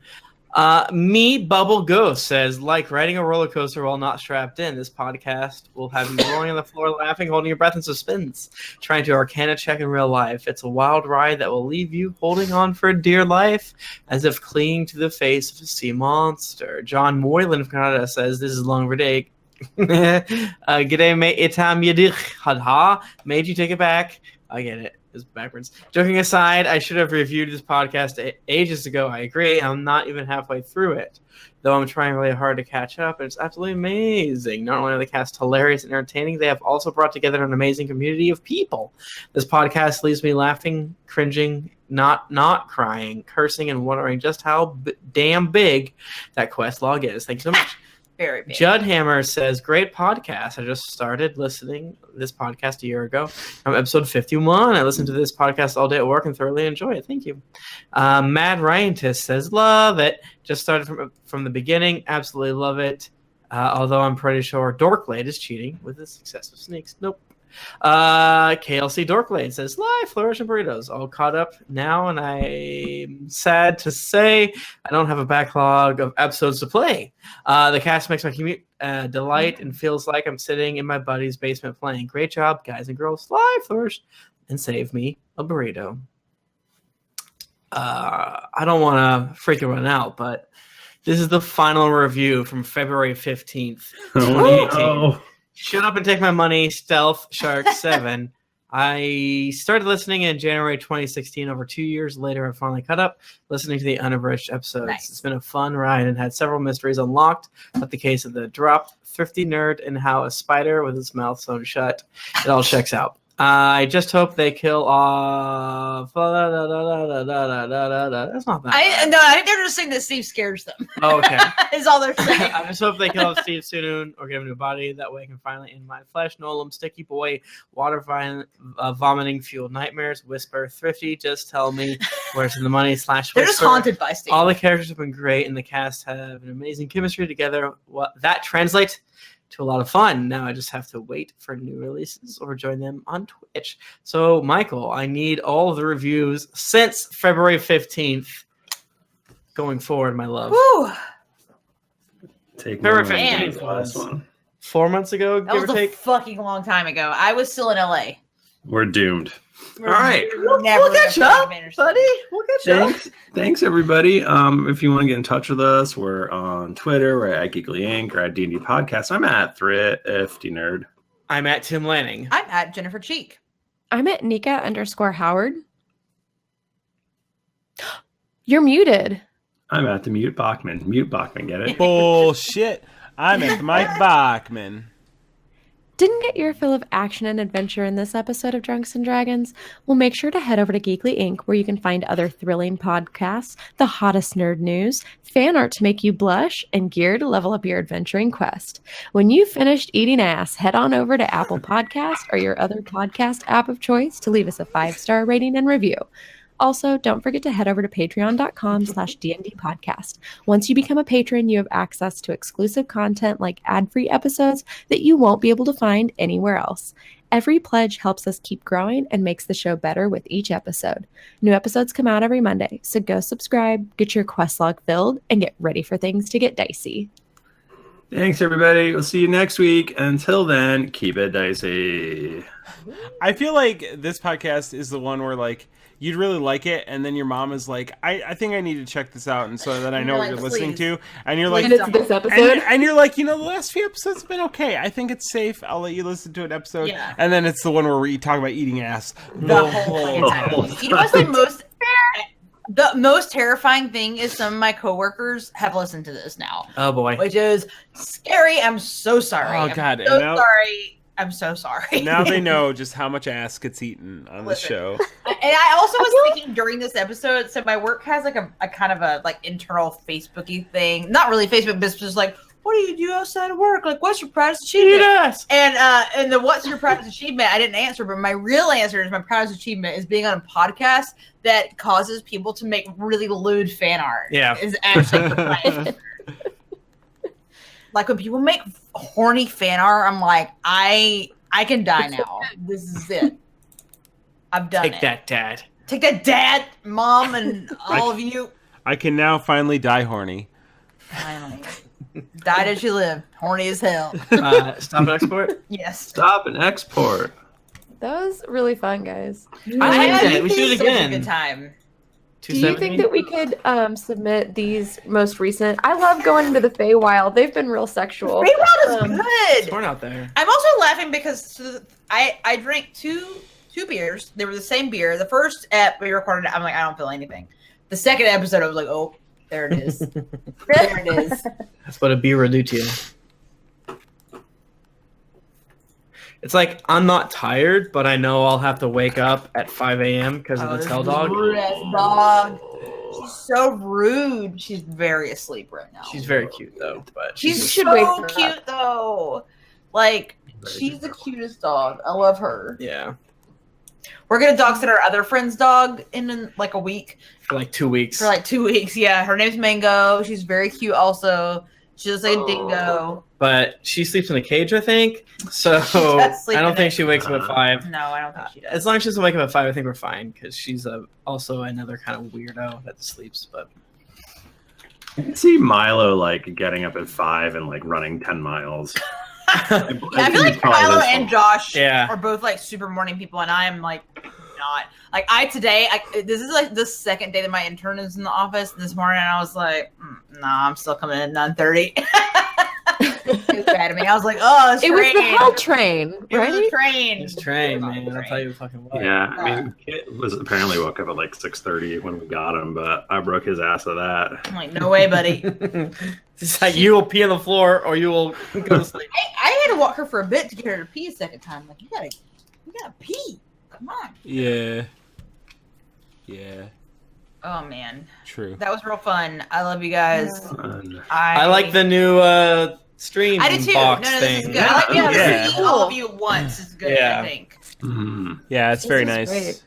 Me Bubble Ghost says, like riding a roller coaster while not strapped in, this podcast will have you rolling on the floor, laughing, holding your breath in suspense, trying to arcana check in real life. It's a wild ride that will leave you holding on for dear life, as if clinging to the face of a sea monster. John Moylan of Canada says, this is long for day. G'day, mate. Itam Yadich. Hadha. Made you take it back. I get it. is backwards. Joking aside, I should have reviewed this podcast ages ago. I agree. I'm not even halfway through it, though I'm trying really hard to catch up. It's absolutely amazing. Not only are the cast hilarious and entertaining, they have also brought together an amazing community of people. This podcast leaves me laughing, cringing, not crying, cursing, and wondering just how damn big that quest log is. Thank you so much. Very big. Judd Hammer says, great podcast. I just started listening to this podcast a year ago. I'm episode 51. I listen to this podcast all day at work and thoroughly enjoy it. Thank you. Mad Ryantis says, love it. Just started from the beginning. Absolutely love it. Although I'm pretty sure Dorkblade is cheating with the success of Sneaks. Nope. KLC Dorkblade says, live Flourish and Burritos. All caught up now, and I'm sad to say I don't have a backlog of episodes to play. The cast makes my commute delight and feels like I'm sitting in my buddy's basement playing. Great job, guys and girls. Live Flourish and save me a burrito. I don't want to freak everyone out, but this is the final review from February 15th, 2018. Oh, Shut up and take my money, Stealth Shark 7. I started listening in January 2016. Over 2 years later, I finally caught up listening to the unabridged episodes. Nice. It's been a fun ride and had several mysteries unlocked, like the case of the dropped thrifty nerd and how a spider with its mouth sewn shut. It all checks out. I just hope they kill off. That's not that. I think they're just saying that Steve scares them. Oh, okay. Is all they're saying. I just hope they kill off Steve soon or give him a new body. That way I can finally end my flesh. Nolan, sticky boy, water vomiting fueled nightmares, whisper, thrifty. Just tell me where's the money / They're just whisper. haunted by Steve. All the characters have been great, and the cast have an amazing chemistry together. What that translates to a lot of fun. Now I just have to wait for new releases or join them on Twitch. So, Michael, I need all of the reviews since February 15th going forward, my love. Whew. take Very one fan. of the last one. 4 months ago, That give was or a take. fucking long time ago. I was still in LA. We're doomed. All right. We'll We'll catch up, buddy. We'll catch up. Thanks, everybody. If you want to get in touch with us, we're on Twitter. We're at GeeklyInc or at D&D Podcast. I'm at Thrifty Nerd. I'm at Tim Lanning. I'm at Jennifer Cheek. I'm at Nika _Howard. You're muted. I'm at the Mute Bachmann. Mute Bachmann, get it? Bullshit. I'm at Mike Bachman. Didn't get your fill of action and adventure in this episode of Drunks and Dragons? Well, make sure to head over to GeeklyInc, where you can find other thrilling podcasts, the hottest nerd news, fan art to make you blush, and gear to level up your adventuring quest. When you've finished eating ass, head on over to Apple Podcast or your other podcast app of choice to leave us a 5-star rating and review. Also, don't forget to head over to patreon.com/DND podcast. Once you become a patron, you have access to exclusive content like ad-free episodes that you won't be able to find anywhere else. Every pledge helps us keep growing and makes the show better with each episode. New episodes come out every Monday, so go subscribe, get your quest log filled, and get ready for things to get dicey. Thanks, everybody. We'll see you next week. Until then, keep it dicey. I feel like this podcast is the one where, like, you'd really like it, and then your mom is like, I think I need to check this out, and so that I know what you're listening to. And you're like, And it's this episode. and you're like, the last few episodes have been okay. I think it's safe. I'll let you listen to an episode. Yeah. And then it's the one where we talk about eating ass The whole time. You know what's the most terrifying thing is some of my coworkers have listened to this now, Oh, boy. which is scary. I'm so sorry. Oh, God. I'm so And now- sorry. I'm so sorry. Now they know just how much ass gets eaten on the show. And I also was thinking during this episode, so my work has like a kind of a like internal Facebooky thing. Not really Facebook, but it's just like, what do you do outside of work? Like, what's your proudest achievement? Yes. And the what's your proudest achievement? I didn't answer, but my real answer is my proudest achievement is being on a podcast that causes people to make really lewd fan art. Yeah. Is actually the proudest answer. Like when people make horny fan art, I'm like, I can die now. This is it. I've done it. Take that, Dad. Take that, Dad, Mom, and all of you. I can now finally die horny. Finally. Died as you live. Horny as hell. Stop and export. Yes. Stop and export. That was really fun, guys. I had liked it. We should do it such a again. good time. Do you think that we could submit these most recent? I love going into the Feywild. They've been real sexual. Feywild is It's good. torn out there. I'm also laughing because I drank 2 2 beers. They were the same beer. The first ep we recorded, I'm like, I don't feel anything. The second episode, I was like, oh, there it is. There it is. That's what a beer will do to you. It's like, I'm not tired, but I know I'll have to wake up at 5 a.m. because of the tail dog. Rude-ass dog. She's so rude. She's very asleep right now. She's very cute, though. But She's should wake so her cute, up. though. Like, she's the cutest dog. I love her. yeah, We're going to dog sit our other friend's dog in like a week. for like 2 weeks. For like 2 weeks, yeah. Her name's Mango. She's very cute also. She looks like a dingo. But she sleeps in a cage, I think. So does sleep I in don't think it. she wakes up at 5. No, I don't think she does. As long as she doesn't wake up at 5, I think we're fine because she's also another kind of weirdo that sleeps. But I can see Milo like getting up at 5 and like running 10 miles. Yeah, I feel like Milo and Josh Yeah. are both like super morning people, and I am like not. Like this is like the second day that my intern is in the office. This morning, and I was like, nah, I'm still coming in at 9:30. It was bad to me. I was like, oh, It was the hell train, It was right? a train. it's train, man. I'll tell you fucking what. Yeah, I mean, Kit was apparently woke up at like 6:30 when we got him, but I broke his ass of that. I'm like, no way, buddy. It's like you will pee on the floor or you will go to sleep. I had to walk her for a bit to get her to pee a second time. Like, you gotta pee. Come on. Yeah. Yeah. Oh man, True. that was real fun. I love you guys. Fun. I like the new stream I do too. box No, this thing. is good. I like being able Yeah. to see all of you at once. Is good. Yeah. I think. Mhm. Yeah, it's very This nice. is great.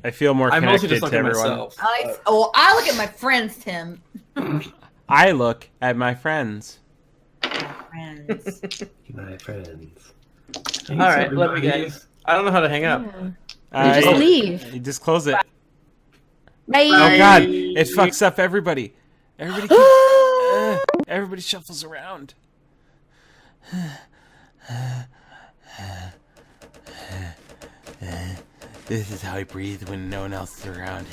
I feel more I mostly connected just look to at everyone. myself. I look at my friends, Tim. I look at my friends. Friends. My friends. All right, love you guys. I don't know how to hang up. You just leave. You just close it. Bye. Oh god, it fucks up everybody. Everybody shuffles around. This is how I breathe when no one else is around.